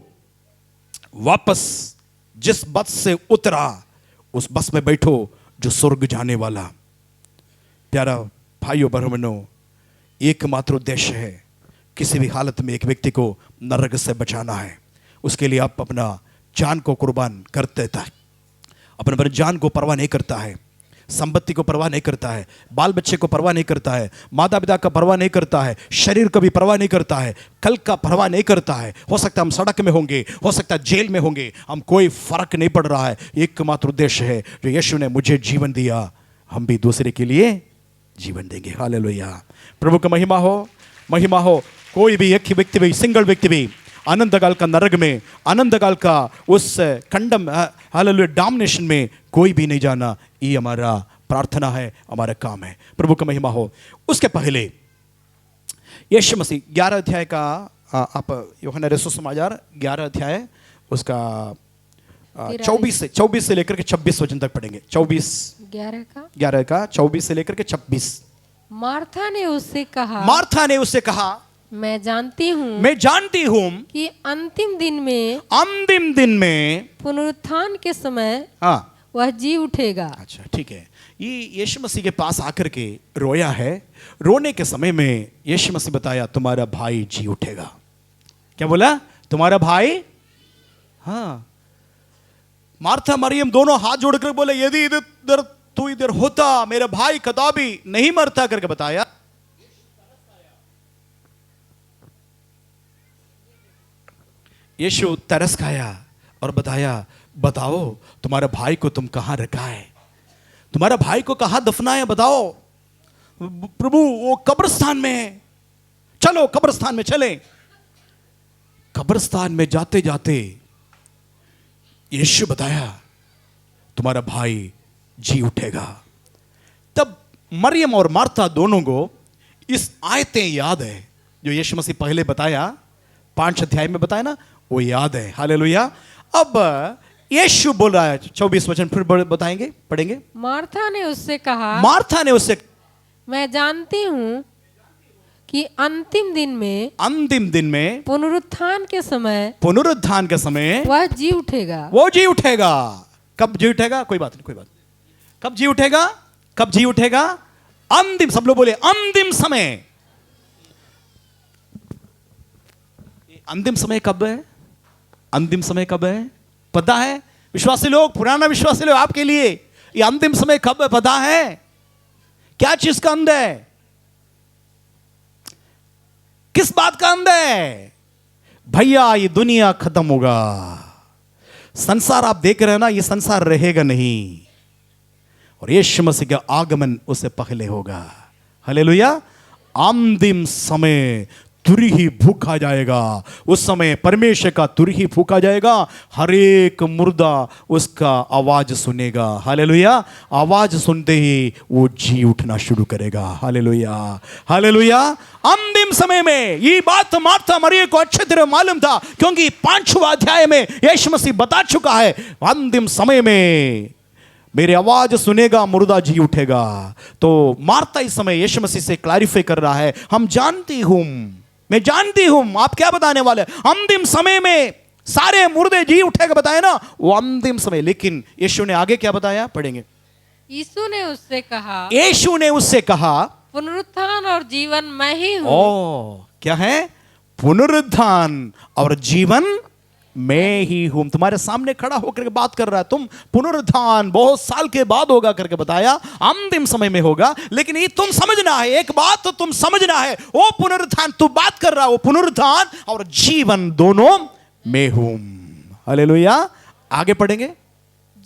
वापस जिस बस से उतरा उस बस में बैठो जो स्वर्ग जाने वाला। प्यारा भाइयों बहनों, एकमात्र उद्देश्य है किसी भी हालत में एक व्यक्ति को नरक से बचाना है। उसके लिए आप अपना जान को कुर्बान कर देता है, अपने जान को परवाह नहीं करता है, संपत्ति को परवाह नहीं करता है, बाल बच्चे को परवाह नहीं करता है, माता पिता का परवाह नहीं करता है, शरीर का भी परवाह नहीं करता है, कल का परवाह नहीं करता है। हो सकता है हम सड़क में होंगे, हो सकता है जेल में होंगे, हम कोई फर्क नहीं पड़ रहा है। एकमात्र उद्देश्य है, जो यीशु ने मुझे जीवन दिया, हम भी दूसरे के लिए जीवन देंगे। हालेलुया। प्रभु का महिमा हो, महिमा हो। कोई भी एक व्यक्ति भी, सिंगल व्यक्ति भी अनंत काल का नरक में, अनंत काल का उस कंडम, हालेलुया, डैमनेशन में कोई भी नहीं जाना। ये हमारा प्रार्थना है, हमारा काम है। प्रभु का महिमा हो। उसके पहले यीशु मसीह 11 अध्याय का, आप यूहन्ना रसूल समाचार 11 अध्याय उसका 24 से लेकर के 26 वचन तक पढ़ेंगे। 11 का 24 से लेकर के 26। मार्था ने उससे कहा, मैं जानती हूँ कि अंतिम दिन में पुनरुत्थान के समय वह जी उठेगा। अच्छा, ठीक है। ये यीशु मसीह के पास आकर के रोया है। रोने के समय में यीशु मसीह बताया, तुम्हारा भाई जी उठेगा। क्या बोला? तुम्हारा भाई। हाँ, मार्था मरियम दोनों हाथ जोड़कर बोले, यदि इधर तू इधर होता, मेरा भाई कदापि नहीं मरता करके बताया। यीशु तरस खाया और बताओ तुम्हारे भाई को तुम कहां रखा है, तुम्हारा भाई को कहां दफनाया, बताओ। प्रभु वो कब्रिस्तान में है, चलो कब्रिस्तान में चले। कब्रिस्तान में जाते जाते यीशु बताया, तुम्हारा भाई जी उठेगा। तब मरियम और मार्था दोनों को इस आयतें याद है जो यीशु मसीह पहले बताया, 5 अध्याय में बताया ना, वो याद है। हालेलुया। अब यीशु बोल रहा है, 24 वचन फिर बताएंगे, पढ़ेंगे। मार्था ने उससे कहा, मैं जानती हूँ कि अंतिम दिन में पुनरुत्थान के समय वह जी उठेगा। कब जी उठेगा? कोई बात नहीं। कब जी उठेगा? अंतिम, सब लोग बोले अंतिम समय। अंतिम समय कब है? अंतिम समय कब है पता है? विश्वासी लोग, पुराना विश्वासी लोग, आपके लिए ये अंतिम समय कब है पता है? क्या चीज का अंत है? किस बात का अंत है? भैया, ये दुनिया खत्म होगा। संसार आप देख रहे हैं ना, ये संसार रहेगा नहीं। और यीशु मसीह का आगमन उससे पहले होगा। हालेलुया। अंतिम समय तुरही फूका जाएगा। उस समय परमेश्वर का तुरही फूका जाएगा, हर एक मुर्दा उसका आवाज सुनेगा। हालेलुया। आवाज सुनते ही वो जी उठना शुरू करेगा। Hallelujah, hallelujah. अंतिम समय में ये बात मार्था मरियम को अच्छे तरह मालूम था, क्योंकि 5वां अध्याय में यीशु मसीह बता चुका है, अंतिम समय में मेरी आवाज सुनेगा मुर्दा जी उठेगा। तो मार्था इस समय यीशु मसीह से क्लैरिफाई कर रहा है, हम जानती हूं, मैं जानती हूं आप क्या बताने वाले, अंतिम समय में सारे मुर्दे जी उठेगा बताया ना, वो अंतिम समय। लेकिन यीशु ने आगे क्या बताया, पढ़ेंगे। यीशु ने उससे कहा, यीशु ने उससे कहा, पुनरुत्थान और जीवन मैं ही हूँ। ओ क्या है, पुनरुत्थान और जीवन मैं ही हूं। तुम्हारे सामने खड़ा होकर के बात कर रहा है, तुम पुनरुत्थान बहुत साल के बाद होगा करके बताया, अंतिम समय में होगा। लेकिन ये तुम समझना है, एक बात तो तुम समझना है, वो पुनरुत्थान तू बात कर रहा है, वो पुनरुत्थान और जीवन दोनों मैं हूं। हालेलुया। आगे पढ़ेंगे।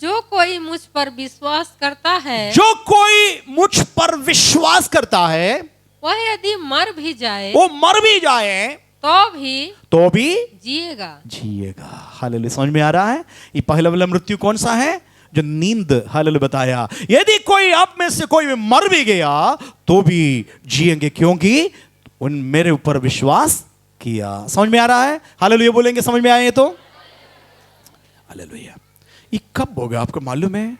जो कोई मुझ पर विश्वास करता है, जो कोई मुझ पर विश्वास करता है, वह यदि मर भी जाए, वो मर भी जाए तो भी जिएगा। जिएगा। हालेलुया। समझ में आ रहा है, ये पहला वाला मृत्यु कौन सा है, जो नींद। हालेलुया बताया, यदि कोई आप में से कोई मर भी गया तो भी जिएंगे, क्योंकि उन मेरे ऊपर विश्वास किया। समझ में आ रहा है। हालेलुया बोलेंगे, समझ में आए तो। हालेलुया। ये कब होगा आपको मालूम है,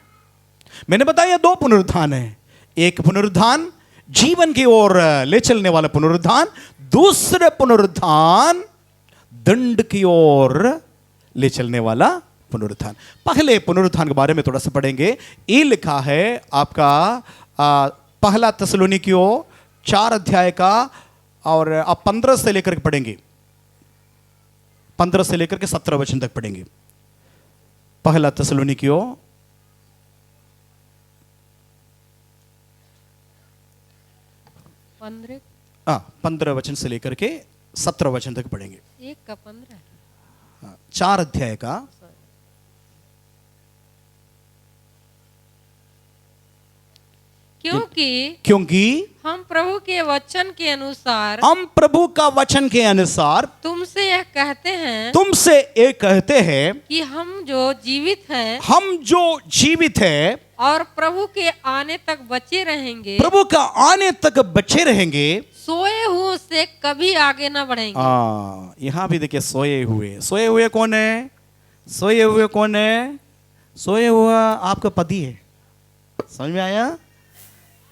मैंने बताया 2 पुनरुत्थान है। एक पुनरुत्थान जीवन की ओर ले चलने वाला पुनरुत्थान, दूसरे पुनरुत्थान दंड की ओर ले चलने वाला पुनरुत्थान। पहले पुनरुत्थान के बारे में थोड़ा सा पढ़ेंगे। ये लिखा है आपका पहला थिस्सलुनीकियों 4 अध्याय का, और आप 15 से लेकर के पढ़ेंगे, 15 से लेकर के 17 वचन तक पढ़ेंगे। पहला थिस्सलुनीकियों 15 वचन से लेकर के 17 वचन तक पढ़ेंगे। 1 का 15, 4 अध्याय का। क्योंकि हम प्रभु के वचन के अनुसार, हम प्रभु का वचन के अनुसार तुमसे यह कहते हैं कि हम जो जीवित हैं और प्रभु के आने तक बचे रहेंगे, प्रभु का आने तक बचे रहेंगे, सोए हुए से कभी आगे ना बढ़ेंगे। यहां भी देखिए, सोए हुए कौन है, सोए हुए कौन है, सोए हुआ आपका पति है। समझ में आया।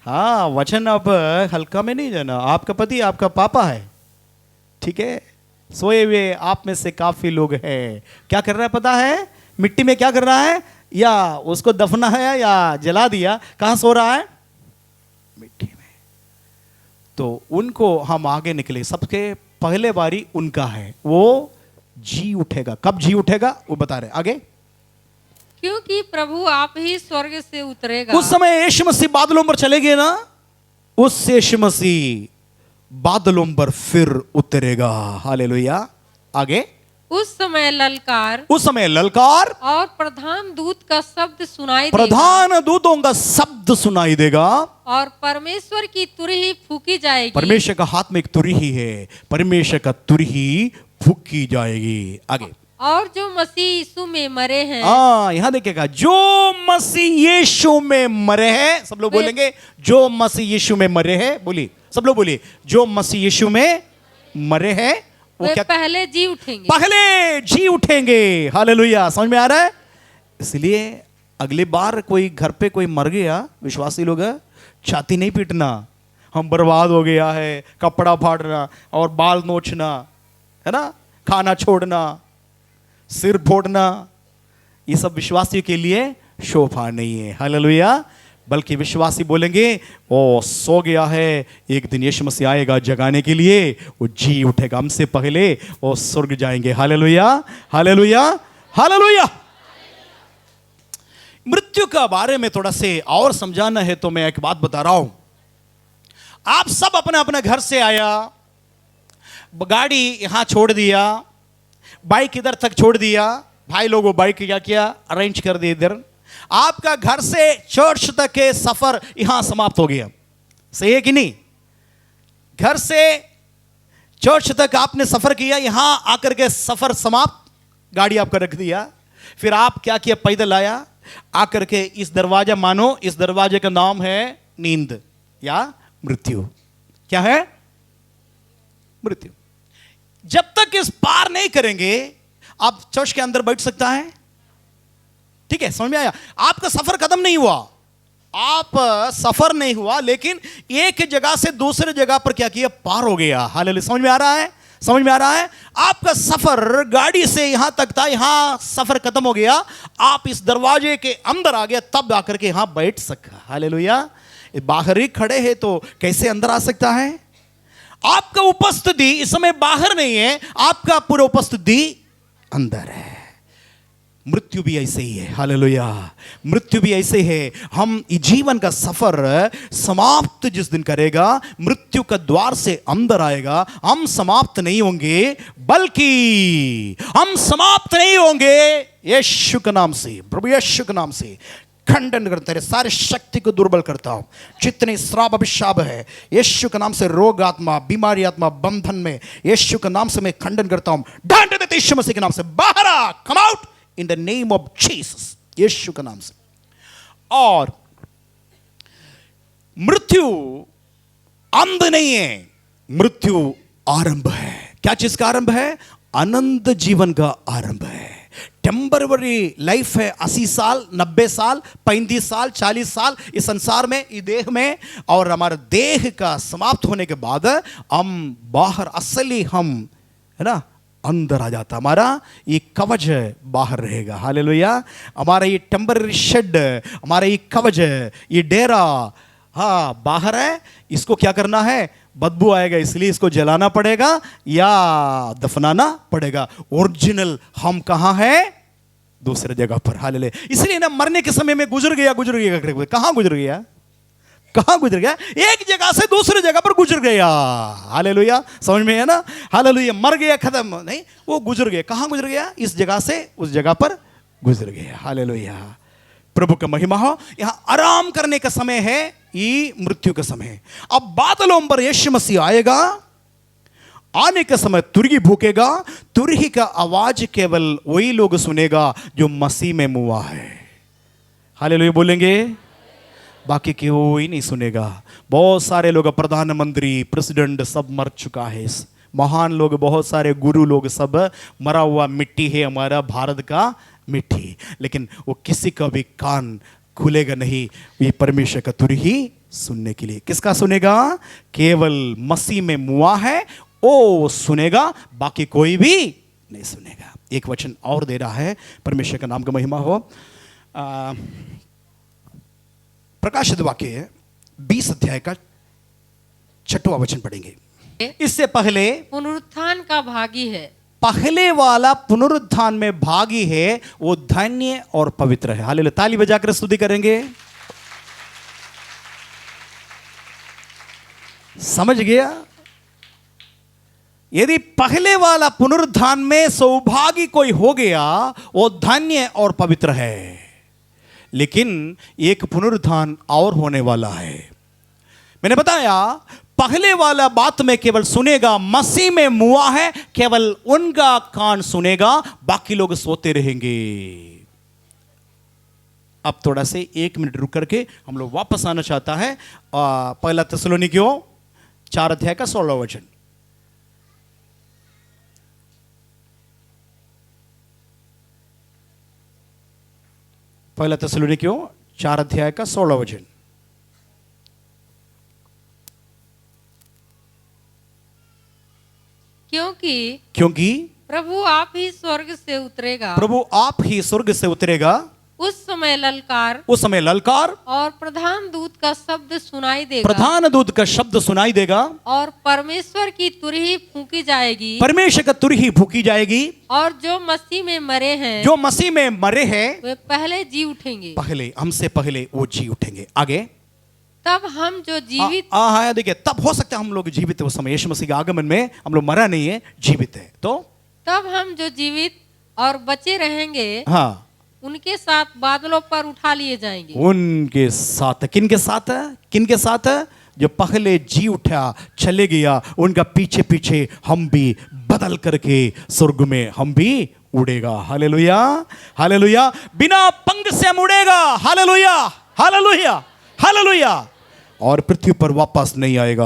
हाँ, वचन अब हल्का में नहीं जाना, आपका पति आपका पापा है, ठीक है। सोए हुए आप में से काफी लोग हैं, क्या कर रहा है पता है, मिट्टी में क्या कर रहा है, या उसको दफना है या जला दिया, कहां सो रहा है, मिट्टी में। तो उनको हम आगे निकले, सबके पहले बारी उनका है, वो जी उठेगा। कब जी उठेगा वो बता रहे आगे। क्योंकि प्रभु आप ही स्वर्ग से उतरेगा। उस समय यीशु मसीह बादलों पर चले गए ना, उस यीशु मसीह बादलों पर फिर उतरेगा। हालेलुया। आगे। उस समय ललकार और प्रधान दूत का शब्द सुनाई प्रधान दूतों का शब्द सुनाई देगा, और परमेश्वर की तुरही फूकी जाएगी। परमेश्वर का हाथ में एक तुरही है, परमेश्वर का तुरही फूकी जाएगी। आगे। और जो मसीह यीशु में मरे हैं, यहां देखिएगा, जो मसीह यीशु में मरे हैं, सब लोग बोलेंगे, जो मसीह यीशु में मरे हैं, बोलिए, सब लोग बोलिए, जो मसीह यीशु में मरे हैं वो क्या, पहले जी उठेंगे, पहले जी उठेंगे। हालेलुया। समझ में आ रहा है। इसलिए अगली बार कोई घर पे कोई मर गया, विश्वासी लोग, छाती नहीं पीटना, हम बर्बाद हो गया है, कपड़ा फाड़ना और बाल नोचना, है ना, खाना छोड़ना, सिर फोड़ना, ये सब विश्वासियों के लिए शोभा नहीं है। हालेलुया। बल्कि विश्वासी बोलेंगे, ओ सो गया है, एक दिन यीशु मसीह आएगा जगाने के लिए, वो जी उठेगा हमसे पहले, वो स्वर्ग जाएंगे। Hallelujah, hallelujah, hallelujah. मृत्यु का बारे में थोड़ा से और समझाना है तो मैं एक बात बता रहा हूं। आप सब अपने अपने घर से आया, गाड़ी यहां छोड़ दिया, बाइक इधर तक छोड़ दिया, भाई लोगों बाइक क्या किया, अरेंज कर दिया इधर। आपका घर से चर्च तक के सफर यहां समाप्त हो गया। सही है कि नहीं? घर से चर्च तक आपने सफर किया, यहां आकर के सफर समाप्त, गाड़ी आपका रख दिया, फिर आप क्या किया? पैदल आया, आकर के इस दरवाजा, मानो इस दरवाजे का नाम है नींद या मृत्यु। क्या है? मृत्यु। जब तक इस पार नहीं करेंगे आप चर्च के अंदर बैठ सकता है? ठीक है, समझ में आया? आपका सफर खत्म नहीं हुआ, आप सफर नहीं हुआ, लेकिन एक जगह से दूसरे जगह पर क्या किया? पार हो गया। हालेलुया। समझ में आ रहा है? समझ में आ रहा है? आपका सफर गाड़ी से यहां तक था, यहां सफर खत्म हो गया, आप इस दरवाजे के अंदर आ गया, तब आकर के यहां बैठ सका। हालेलुया। बाहर ही खड़े हैं तो कैसे अंदर आ सकता है? आपका उपस्थिति इस समय बाहर नहीं है, आपका पूरा उपस्थिति अंदर है। मृत्यु भी ऐसे ही है। हालेलुया। मृत्यु भी ऐसे है। हम जीवन का सफर समाप्त जिस दिन करेगा, मृत्यु का द्वार से अंदर आएगा, हम समाप्त नहीं होंगे, बल्कि हम समाप्त नहीं होंगे यीशु के नाम से, प्रभु यीशु के नाम से खंडन करते रहे, सारे शक्ति को दुर्बल करता हूं। जितने श्राप अभिशाप है यीशु के नाम से, रोग आत्मा, बीमारी आत्मा, बंधन में यीशु के नाम से मैं खंडन करता हूं। डांट देते यीशु मसीह के नाम से, बाहर आ, come out in the name of Jesus, यीशु के नाम से। और मृत्यु अंत नहीं है, मृत्यु आरंभ है। क्या चीज का आरंभ है? अनंत जीवन का आरंभ है। टेम्पररी लाइफ है, 80 साल, 90 साल, 35 साल, 40 साल इस संसार में, इस देह में, और हमारे देह का समाप्त होने के बाद हम बाहर, असली हम है ना, अंदर आ जाता। हमारा ये कवच बाहर रहेगा। हालेलुया। हमारा ये टेम्पररी शेड, हमारा ये कवच, ये डेरा हाँ बाहर है। इसको क्या करना है? बदबू आएगा, इसलिए इसको जलाना पड़ेगा या दफनाना पड़ेगा। ओरिजिनल हम कहां है? दूसरे जगह पर। हालेलुया। इसलिए ना मरने के समय में गुजर गया, कहां गुजर गया? कहां गुजर गया? एक जगह से दूसरे जगह पर गुजर गया। हालेलुया। समझ में है ना? हालेलुया। मर गया, खत्म नहीं, वो गुजर गया। कहां गुजर गया? इस जगह से उस जगह पर गुजर गया। हालेलुया। प्रभु का महिमा हो। यहां आराम करने का समय है, ये मृत्यु का समय है। अब बादलों पर यीशु मसीह आएगा, आने के समय तुरही भूकेगा। तुरही का आवाज केवल वही लोग सुनेगा जो मसीह में मुआ है। हालेलुया बोलेंगे, बाकी कोई नहीं सुनेगा। बहुत सारे लोग, प्रधानमंत्री, प्रेसिडेंट सब मर चुका है। महान लोग, बहुत सारे गुरु लोग, सब मरा हुआ मिट्टी है, हमारा भारत का मिट्टी। लेकिन वो किसी का भी कान खुलेगा नहीं ये परमेश्वर का तुरही सुनने के लिए। किसका सुनेगा? केवल मसीह में मुआ है वो सुनेगा, बाकी कोई भी नहीं सुनेगा। एक वचन और दे रहा है, परमेश्वर का नाम का महिमा हो। प्रकाशित वाक्य 20 अध्याय का 6वां वचन पढ़ेंगे। इससे पहले पुनरुत्थान का भागी है, पहले वाला पुनरुत्थान में भागी है, वो धन्य और पवित्र है। हालेलुया। ताली बजाकर स्तुति करेंगे। समझ गया? यदि पहले वाला पुनरुत्थान में सौभागी कोई हो गया, वो धन्य और पवित्र है। लेकिन एक पुनरुत्थान और होने वाला है। मैंने बताया पहले वाला बात में केवल सुनेगा, मसीह में मुआ है, केवल उनका कान सुनेगा, बाकी लोग सोते रहेंगे। अब थोड़ा से 1 मिनट रुक करके हम लोग वापस आना चाहता है पहला थिस्सलुनीकियों 4 अध्याय का 16वां वचन। पहला थिस्सलुनीकियों 4 अध्याय का 16वां वचन। क्योंकि प्रभु आप ही स्वर्ग से उतरेगा, प्रभु आप ही स्वर्ग से उतरेगा, उस समय ललकार और प्रधान दूत का शब्द सुनाई देगा, प्रधान दूत का शब्द सुनाई देगा, और परमेश्वर की तुरही फूंकी जाएगी, परमेश्वर का तुरही फूंकी जाएगी, और जो मसीह में मरे हैं, जो मसीह में मरे हैं वे पहले जी उठेंगे, पहले हमसे पहले वो जी उठेंगे। आगे तब हम जो जीवित हाँ देखिए, तब हो सकता है हम लोग जीवित है उस समय, यीशु मसीह के आगमन में हम लोग मरा नहीं है, जीवित है। तो तब हम जो जीवित और बचे रहेंगे, हाँ उनके साथ बादलों पर उठा लिए जाएंगे। उनके साथ, किनके साथ है? किनके साथ है? जो पहले जी उठा चले गया, उनका पीछे पीछे हम भी बदल करके स्वर्ग में हम भी उड़ेगा। Hallelujah, hallelujah. बिना पंख से हम उड़ेगा। Hallelujah, hallelujah, hallelujah. और पृथ्वी पर वापस नहीं आएगा,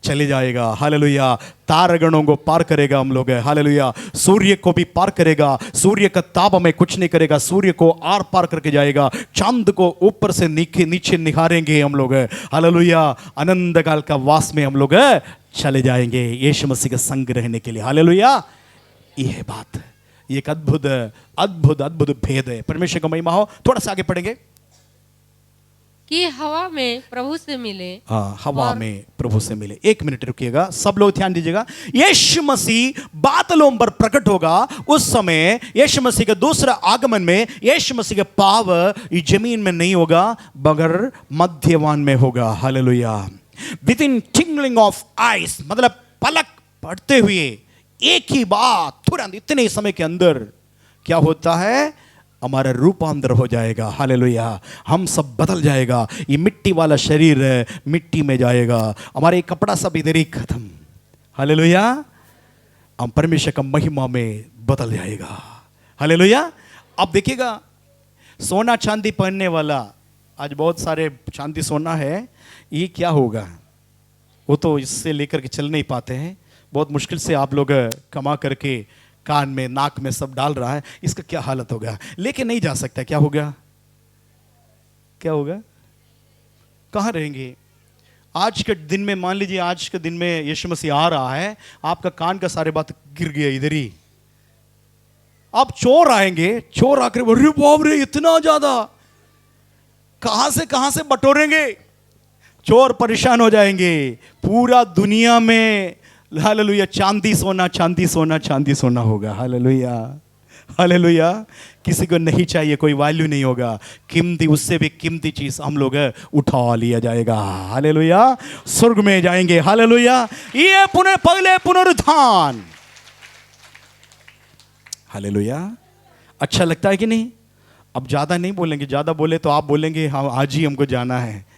चले जाएगा। हालेलुया। तारगणों को पार करेगा हम लोग। हालेलुया। सूर्य को भी पार करेगा, सूर्य का ताप हमें कुछ नहीं करेगा, सूर्य को आर पार करके जाएगा। चांद को ऊपर से नीचे निहारेंगे हम लोग। हालेलुया। अनंत काल का वास में हम लोग चले जाएंगे यीशु मसीह के संग रहने के लिए। हालेलुया। यह है बात, ये एक अद्भुत अद्भुत अद्भुत भेद है। परमेश्वर का महिमा हो। थोड़ा सा आगे पढ़ेंगे कि हवा में प्रभु से मिले। हाँ, हवा में प्रभु से मिले। एक मिनट रुकिएगा, सब लोग ध्यान दीजिएगा। यीशु मसीह बादलों पर प्रकट होगा। उस समय यीशु मसीह के दूसरा आगमन में यीशु मसीह के पाव इस जमीन में नहीं होगा, मगर मध्यवान में होगा। Hallelujah. With in tingling of ice, मतलब पलक पड़ते हुए एक ही बात, तुरंत इतने समय के अंदर क्या होता है? हमारा रूपांतर हो जाएगा। हालेलुया। हम सब बदल जाएगा। ये मिट्टी वाला शरीर है, मिट्टी में जाएगा। हमारे कपड़ा सब इधर ही खत्म। हालेलुया। हम परमेश्वर का महिमा में बदल जाएगा। हालेलुया। अब देखिएगा, सोना चांदी पहनने वाला, आज बहुत सारे चांदी सोना है, ये क्या होगा? वो तो इससे लेकर के चल नहीं पाते हैं। बहुत मुश्किल से आप लोग कमा करके कान में नाक में सब डाल रहा है, इसका क्या हालत होगा? लेके नहीं जा सकता, क्या होगा? क्या होगा? कहाँ रहेंगे? आज के दिन में, मान लीजिए आज के दिन में यीशु मसीह आ रहा है, आपका कान का सारे बात गिर गया इधर ही। अब चोर आएंगे, चोर आकर अरे बाप रे इतना ज्यादा, कहां से बटोरेंगे? चोर परेशान हो जाएंगे। पूरा दुनिया में हालेलुया चांदी सोना चांदी सोना चांदी सोना होगा। Hallelujah, hallelujah. किसी को नहीं चाहिए, कोई वैल्यू नहीं होगा। कीमती, उससे भी कीमती चीज हम लोग उठा लिया जाएगा। हालेलुया। स्वर्ग में जाएंगे। हालेलुया। ये पहले पुनरुत्थान। हालेलुया। अच्छा लगता है कि नहीं? अब ज्यादा नहीं बोलेंगे, ज्यादा बोले तो आप बोलेंगे हाँ आज ही हमको जाना है।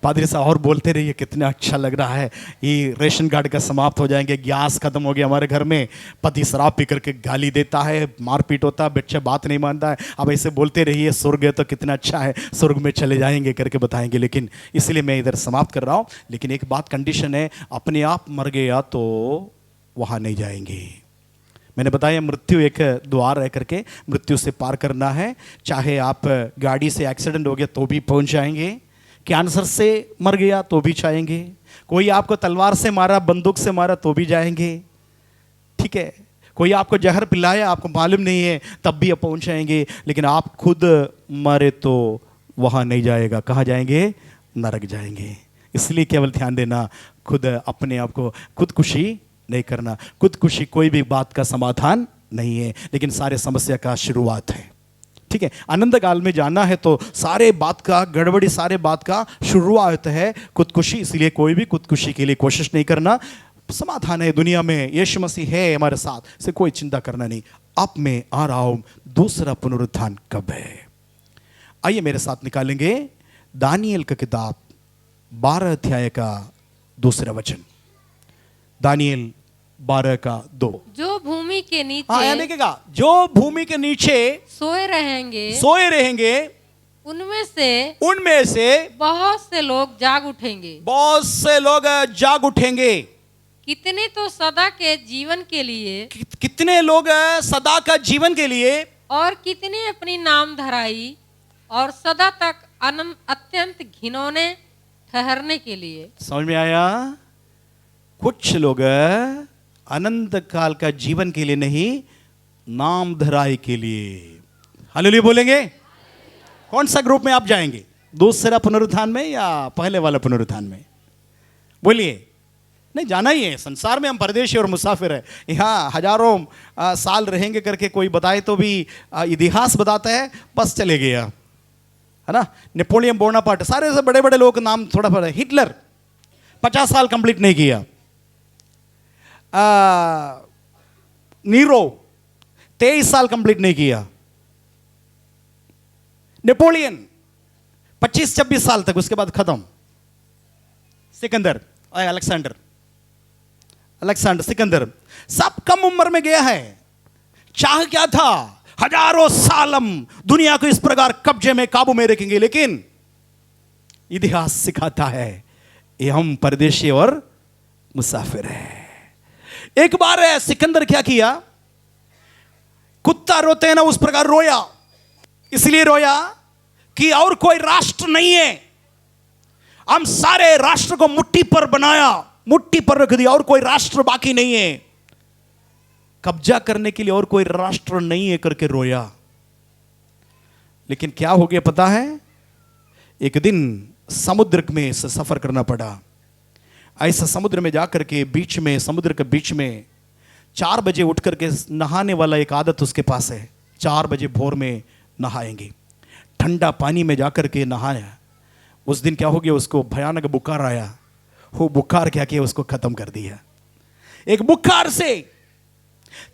पादरी साहब और बोलते रहिए, कितना अच्छा लग रहा है। ये रेशन कार्ड का समाप्त हो जाएंगे, गैस खत्म हो गया हमारे घर में, पति शराब पी करके गाली देता है, मारपीट होता है, बच्चा बात नहीं मानता है। अब ऐसे बोलते रहिए, स्वर्ग है तो कितना अच्छा है, स्वर्ग में चले जाएंगे करके बताएंगे। लेकिन इसलिए मैं इधर समाप्त कर रहा हूँ। लेकिन एक बात कंडीशन है, अपने आप मर गया तो वहाँ नहीं जाएंगे। मैंने बताया मृत्यु एक द्वार है करके, मृत्यु से पार करना है। चाहे आप गाड़ी से एक्सीडेंट हो गया तो भी पहुँच जाएंगे, कैंसर से मर गया तो भी जाएंगे, कोई आपको तलवार से मारा, बंदूक से मारा तो भी जाएंगे। ठीक है, कोई आपको जहर पिलाया, आपको मालूम नहीं है, तब भी आप पहुंच जाएंगे। लेकिन आप खुद मरे तो वहां नहीं जाएगा। कहाँ जाएंगे? नरक जाएंगे। इसलिए केवल ध्यान देना, खुद अपने आप को खुदकुशी नहीं करना। खुदकुशी कोई भी बात का समाधान नहीं है, लेकिन सारे समस्या का शुरुआत है। ठीक है, अनंत काल में जाना है तो सारे बात का गड़बड़ी, सारे बात का शुरुआत है खुदकुशी। इसलिए कोई भी खुदकुशी के लिए कोशिश नहीं करना। समाधान है दुनिया में, यीशु मसीह है हमारे साथ, से कोई चिंता करना नहीं। अब मैं आ रहा हूं, दूसरा पुनरुत्थान कब है? आइए मेरे साथ निकालेंगे दानियल का किताब 12 अध्याय का दूसरा वचन। दानियल 12 का 2। जो भूमि के नीचे, हाँ देखेगा, जो भूमि के नीचे सोए रहेंगे उनमें से बहुत से लोग जाग उठेंगे। बहुत से लोग जाग उठेंगे। कितने तो सदा के जीवन के लिए, कितने लोग सदा का जीवन के लिए, और कितने अपनी नाम धराई और सदा तक अत्यंत घिनौने ठहरने के लिए। समझ में आया? कुछ लोग अनंत काल का जीवन के लिए नहीं, नाम धराई के लिए। हालेलुया बोलेंगे? कौन सा ग्रुप में आप जाएंगे? दूसरा पुनरुत्थान में या पहले वाला पुनरुत्थान में? बोलिए। नहीं, जाना ही है। संसार में हम परदेशी और मुसाफिर है। यहाँ हजारों साल रहेंगे करके कोई बताए तो भी इतिहास बताता है बस चले गया, है ना। नेपोलियन बोनापार्ट, सारे से बड़े बड़े लोग नाम थोड़ा बड़ा। हिटलर 50 साल कंप्लीट नहीं किया। नीरो 23 साल कंप्लीट नहीं किया। नेपोलियन 25-26 साल तक, उसके बाद खत्म। सिकंदर, अलेक्जेंडर, सिकंदर, सब कम उम्र में गया है। चाह क्या था? हजारों साल हम दुनिया को इस प्रकार कब्जे में, काबू में रखेंगे, लेकिन इतिहास सिखाता है ये हम परदेशी और मुसाफिर है। एक बार है सिकंदर क्या किया? कुत्ता रोते हैं ना, उस प्रकार रोया। इसलिए रोया कि और कोई राष्ट्र नहीं है, हम सारे राष्ट्र को मुट्ठी पर बनाया, मुट्ठी पर रख दिया, और कोई राष्ट्र बाकी नहीं है, कब्जा करने के लिए और कोई राष्ट्र नहीं है करके रोया। लेकिन क्या हो गया पता है? एक दिन समुद्र में से सफर करना पड़ा। ऐसा समुद्र में जाकर के बीच में, समुद्र के बीच में 4 बजे उठ करके नहाने वाला एक आदत उसके पास है। 4 बजे भोर में नहाएंगे, ठंडा पानी में जाकर के नहाया। उस दिन क्या हो गया? उसको भयानक बुखार आया। वो बुखार क्या किया? उसको खत्म कर दिया। एक बुखार से,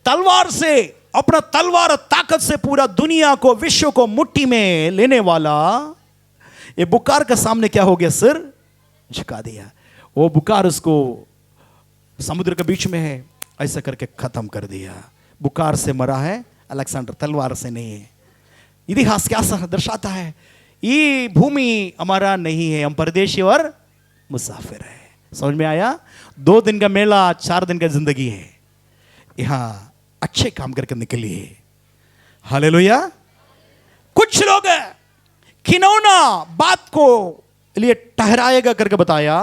तलवार से, अपना तलवार ताकत से पूरा दुनिया को, विश्व को मुट्ठी में लेने वाला ये बुखार के सामने क्या हो गया? सिर झुका दिया। वो बुखार उसको समुद्र के बीच में है, ऐसा करके खत्म कर दिया। बुखार से मरा है अलेक्जेंडर, तलवार से नहीं है। इतिहास क्या दर्शाता है? ये भूमि हमारा नहीं है, हम परदेशी और मुसाफिर है। समझ में आया? 2 दिन का मेला, 4 दिन का जिंदगी है। यहां अच्छे काम करके निकलिए। हालेलुया। कुछ लोग खिलौना बात को लिए ठहराएगा करके बताया,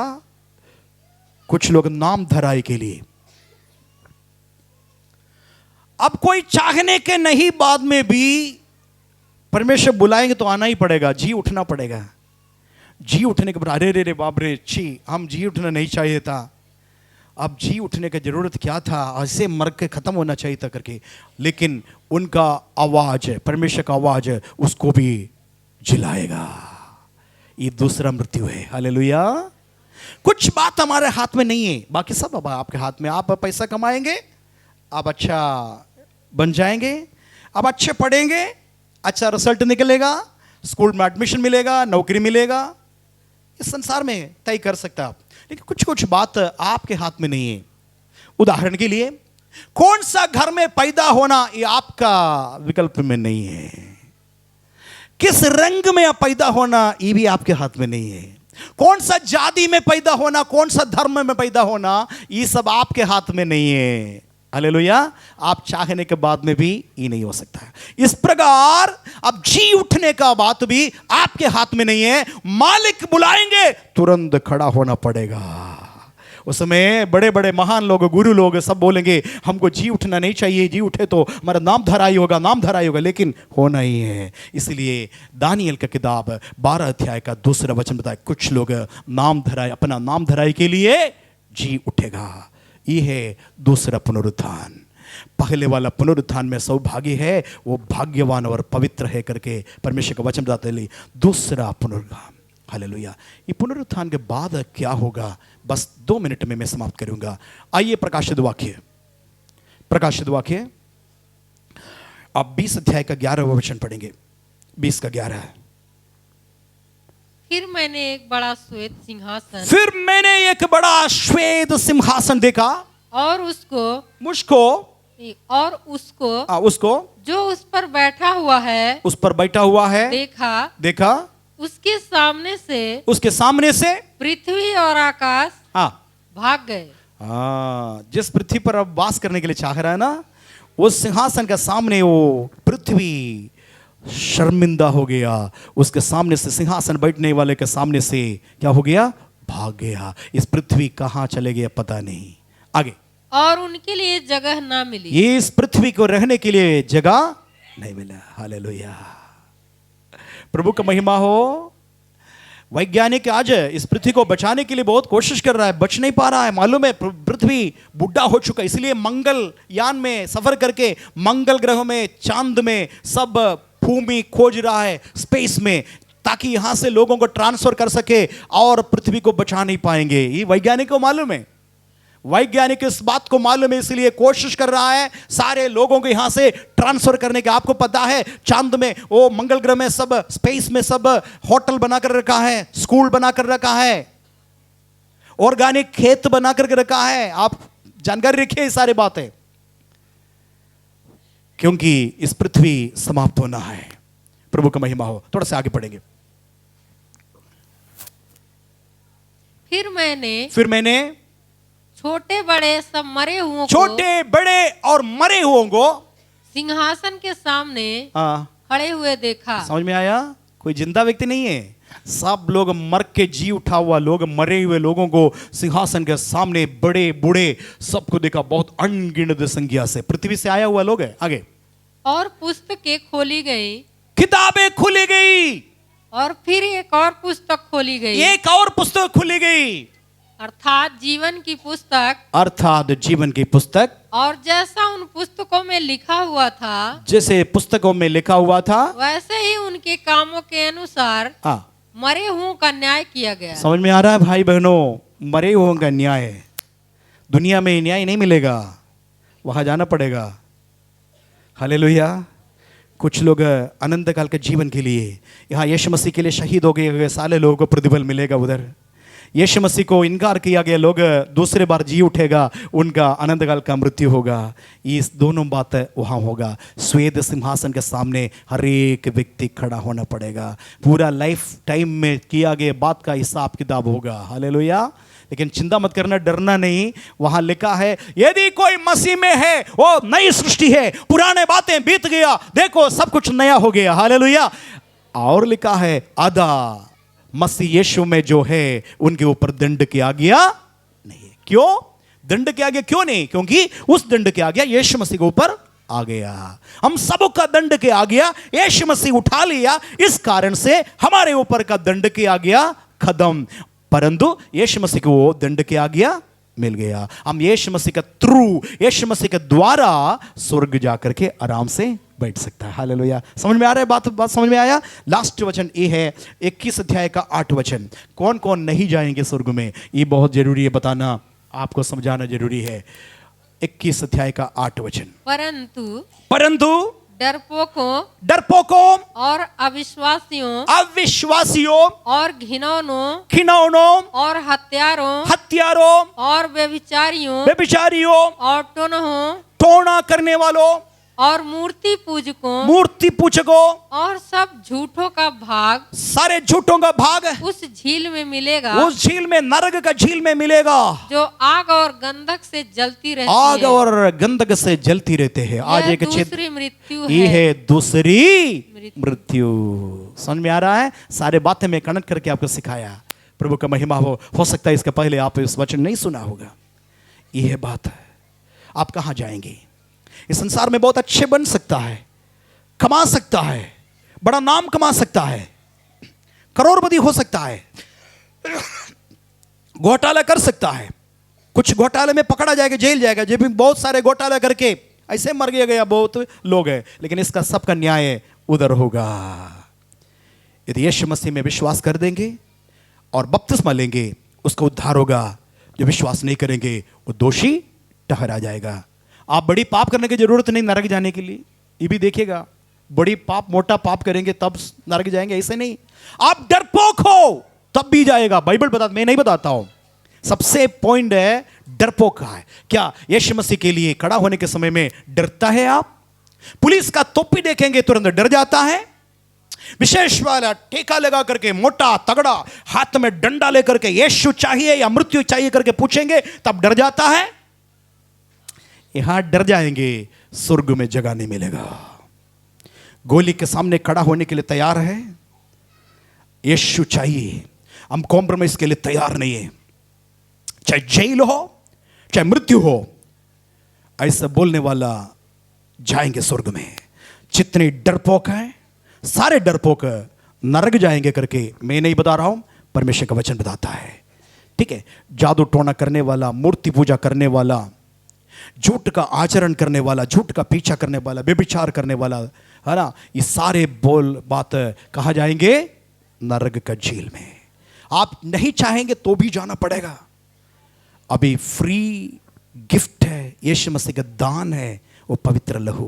कुछ लोग नाम धराए के लिए। अब कोई चाहने के नहीं, बाद में भी परमेश्वर बुलाएंगे तो आना ही पड़ेगा, जी उठना पड़ेगा। जी उठने के बाद अरे रे रे बाप रे, छी, हम जी उठना नहीं चाहिए था। अब जी उठने की जरूरत क्या था? ऐसे मर के खत्म होना चाहिए था करके। लेकिन उनका आवाज है, परमेश्वर का आवाज है, उसको भी जिलाएगा। ये दूसरा मृत्यु है। हालेलुया। कुछ बात हमारे हाथ में नहीं है, बाकी सब अब आपके हाथ में। आप पैसा कमाएंगे, आप अच्छा बन जाएंगे, आप अच्छे पढ़ेंगे, अच्छा रिजल्ट निकलेगा, स्कूल में एडमिशन मिलेगा, नौकरी मिलेगा, इस संसार में तय कर सकता आप। लेकिन कुछ कुछ बात आपके हाथ में नहीं है। उदाहरण के लिए, कौन सा घर में पैदा होना ये आपका विकल्प में नहीं है। किस रंग में पैदा होना ये भी आपके हाथ में नहीं है। कौन सा जाति में पैदा होना, कौन सा धर्म में पैदा होना, ये सब आपके हाथ में नहीं है। हालेलुया। आप चाहने के बाद में भी ये नहीं हो सकता है। इस प्रकार अब जी उठने का बात भी आपके हाथ में नहीं है। मालिक बुलाएंगे, तुरंत खड़ा होना पड़ेगा। उसमें बड़े बड़े महान लोग, गुरु लोग सब बोलेंगे हमको जी उठना नहीं चाहिए, जी उठे तो हमारा नाम धराई होगा, नाम धराई होगा, लेकिन होना ही है। इसलिए दानियल का किताब 12 अध्याय का 2 वचन बताए, कुछ लोग नाम धराए, अपना नाम धराई के लिए जी उठेगा। ये है दूसरा पुनरुत्थान। पहले वाला पुनरुत्थान में सौभाग्य है, वो भाग्यवान और पवित्र है करके परमेश्वर का वचन बताते हैं। दूसरा पुनरुत्थान, हालेलुया। ये पुनरुत्थान के बाद क्या होगा, बस 2 मिनट में मैं समाप्त करूंगा। आइए प्रकाशित वाक्य, प्रकाशित वाक्य आप 20 अध्याय का 11वां वचन पढ़ेंगे। 20 का 11। फिर मैंने एक बड़ा श्वेत सिंहासन, फिर मैंने एक बड़ा श्वेत सिंहासन देखा, और उसको उसको जो उस पर बैठा हुआ है, उस पर बैठा हुआ है देखा। उसके सामने से पृथ्वी और आकाश भाग गए। जिस पृथ्वी पर अब वास करने के लिए चाह रहा है ना, उस सिंहासन का सामने वो पृथ्वी शर्मिंदा हो गया। उसके सामने से, सिंहासन बैठने वाले के सामने से क्या हो गया? भाग गया। इस पृथ्वी कहां चले गया पता नहीं। आगे, और उनके लिए जगह ना मिली। ये इस पृथ्वी को रहने के लिए जगह नहीं मिला। हालेलुया। प्रभु का महिमा हो। वैज्ञानिक आज इस पृथ्वी को बचाने के लिए बहुत कोशिश कर रहा है, बच नहीं पा रहा है। मालूम है पृथ्वी बुढ़ा हो चुका है, इसलिए मंगल यान में सफर करके मंगल ग्रह में, चांद में सब भूमि खोज रहा है, स्पेस में, ताकि यहां से लोगों को ट्रांसफर कर सके, और पृथ्वी को बचा नहीं पाएंगे। ये वैज्ञानिक को मालूम है। वैज्ञानिक इस बात को मालूम है, इसलिए कोशिश कर रहा है सारे लोगों को यहां से ट्रांसफर करने के। आपको पता है चांद में, वो मंगल ग्रह में, सब स्पेस में सब होटल बनाकर रखा है, स्कूल बनाकर रखा है, ऑर्गेनिक खेत बनाकर रखा है। आप जानकारी रखिए ये सारी बातें, क्योंकि इस पृथ्वी समाप्त होना है। प्रभु का महिमा हो। थोड़ा सा आगे पढ़ेंगे। फिर मैंने छोटे बड़े और मरे हुओं को सिंहासन के सामने खड़े हुए देखा। समझ में आया? कोई जिंदा व्यक्ति नहीं है, सब लोग मर के जी उठा हुआ लोग, मरे हुए लोगों को सिंहासन के सामने, बड़े बूढ़े सबको देखा, बहुत अनगिनत संख्या से, पृथ्वी से आया हुआ लोग है। आगे, और पुस्तकें खोली गई, किताबें खुली गई, और फिर एक और पुस्तक खोली गई, एक और पुस्तक खुली गई, अर्थात जीवन की पुस्तक, अर्थात जीवन की पुस्तक। और जैसा उन पुस्तकों में लिखा हुआ था, जैसे पुस्तकों में लिखा हुआ था, वैसे ही उनके कामों के अनुसार मरे हुओं का न्याय किया गया। समझ में आ रहा है भाई बहनों? मरे हुओं का न्याय। दुनिया में न्याय नहीं मिलेगा, वहां जाना पड़ेगा। हालेलुया। कुछ लोग अनंत काल के जीवन के लिए यहाँ यीशु मसीह के लिए शहीद हो गए, सारे लोगों को प्रतिफल मिलेगा उधर। यीशु मसीह को इनकार किया गया लोग दूसरे बार जी उठेगा, उनका अनंत काल का मृत्यु होगा। इस दोनों बात वहाँ होगा। श्वेत सिंहासन के सामने हर एक व्यक्ति खड़ा होना पड़ेगा। पूरा लाइफ टाइम में किया गया बात का हिसाब किताब होगा। हालेलुया। लेकिन चिंता मत करना, डरना नहीं। वहां लिखा है यदि कोई मसीह में है वो नई सृष्टि है, पुराने बातें बीत गया, देखो सब कुछ नया हो गया। हालेलुया। और लिखा है आधा मसीह यीशु में जो है उनके ऊपर दंड की आज्ञा नहीं है। क्यों दंड की आज्ञा? क्यों नहीं? क्योंकि उस दंड की आज्ञा यीशु मसीह के ऊपर आ गया। हम सबों का दंड की आज्ञा यीशु मसीह उठा लिया, इस कारण से हमारे ऊपर का दंड की आज्ञा खत्म। परंतु यीशु मसीह को वो दंड की आज्ञा मिल गया। हम यीशु मसीह का थ्रू, यीशु मसीह के द्वारा स्वर्ग जाकर के आराम से बैठ सकता है। हालेलुया। समझ में आ रहा है? बात समझ में आया? लास्ट वचन ये है 21 अध्याय का 8 वचन। कौन कौन नहीं जाएंगे स्वर्ग में, ये बहुत जरूरी है बताना, आपको समझाना जरूरी है। 21 अध्याय का 8 वचन। परंतु डरपोकों और अविश्वासियों और घिनौनों और हत्यारों और व्यभिचारियों और टोना करने वालों और मूर्ति पूजकों और सब झूठों का भाग, सारे झूठों का भाग उस झील में मिलेगा, उस झील में, नरक का झील में मिलेगा, जो आग और गंधक से जलती रहती है। आग और गंधक से जलती रहते हैं। आज एक दूसरी मृत्यु ये है दूसरी मृत्यु। समझ में आ रहा है? सारे बातें में कनेक्ट करके आपको सिखाया। प्रभु का महिमा हो सकता है इसके पहले आप इस वचन नहीं सुना होगा। ये है बात है। आप कहां जाएंगे? इस संसार में बहुत अच्छे बन सकता है, कमा सकता है, बड़ा नाम कमा सकता है, करोड़पति हो सकता है, घोटाला कर सकता है, कुछ घोटाले में पकड़ा जाएगा, जेल जाएगा। जब भी बहुत सारे घोटाला करके ऐसे मर गया बहुत लोग हैं, लेकिन इसका सबका न्याय उधर होगा। यदि यीशु मसीह में विश्वास कर देंगे और बपतिस्मा लेंगे, उसका उद्धार होगा। जो विश्वास नहीं करेंगे वो दोषी ठहरा जाएगा। आप बड़ी पाप करने की जरूरत नहीं नरक जाने के लिए। ये भी देखिएगा, बड़ी पाप, मोटा पाप करेंगे तब नरक जाएंगे, ऐसे नहीं। आप डरपोक हो तब भी जाएगा। बाइबल बताता, मैं नहीं बताता हूं। सबसे पॉइंट है डरपोक का है। क्या यीशु मसीह के लिए खड़ा होने के समय में डरता है? आप पुलिस का टोपी देखेंगे तुरंत डर जाता है? विशेष वाला टेका लगा करके, मोटा तगड़ा हाथ में डंडा लेकर के यीशु चाहिए या मृत्यु चाहिए करके पूछेंगे तब डर जाता है? यहां डर जाएंगे, स्वर्ग में जगह नहीं मिलेगा। गोली के सामने खड़ा होने के लिए तैयार है, यीशु चाहिए, हम कॉम्प्रोमाइज के लिए तैयार नहीं है। चाहे जेल हो, चाहे मृत्यु हो, ऐसा बोलने वाला जाएंगे स्वर्ग में। जितने डरपोक हैं, सारे डरपोक नरक जाएंगे करके मैं नहीं बता रहा हूं, परमेश्वर का वचन बताता है। ठीक है? जादू टोना करने वाला, मूर्ति पूजा करने वाला, झूठ का आचरण करने वाला, झूठ का पीछा करने वाला, व्यभिचार करने वाला, है ना, ये सारे बोल बात कहाँ जाएंगे? नरक का झील में। आप नहीं चाहेंगे तो भी जाना पड़ेगा। अभी फ्री गिफ्ट है, यीशु मसीह का दान है, वो पवित्र लहू।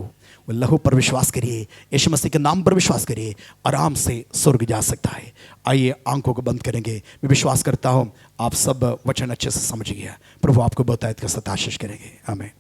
वो लहू पर विश्वास करिए, यीशु मसीह के नाम पर विश्वास करिए, आराम से स्वर्ग जा सकता है। आइए आंखों को बंद करेंगे। मैं विश्वास करता हूँ आप सब वचन अच्छे से समझ गया। प्रभु आपको बहुत आयत का साथ आशीष करेंगे। आमीन।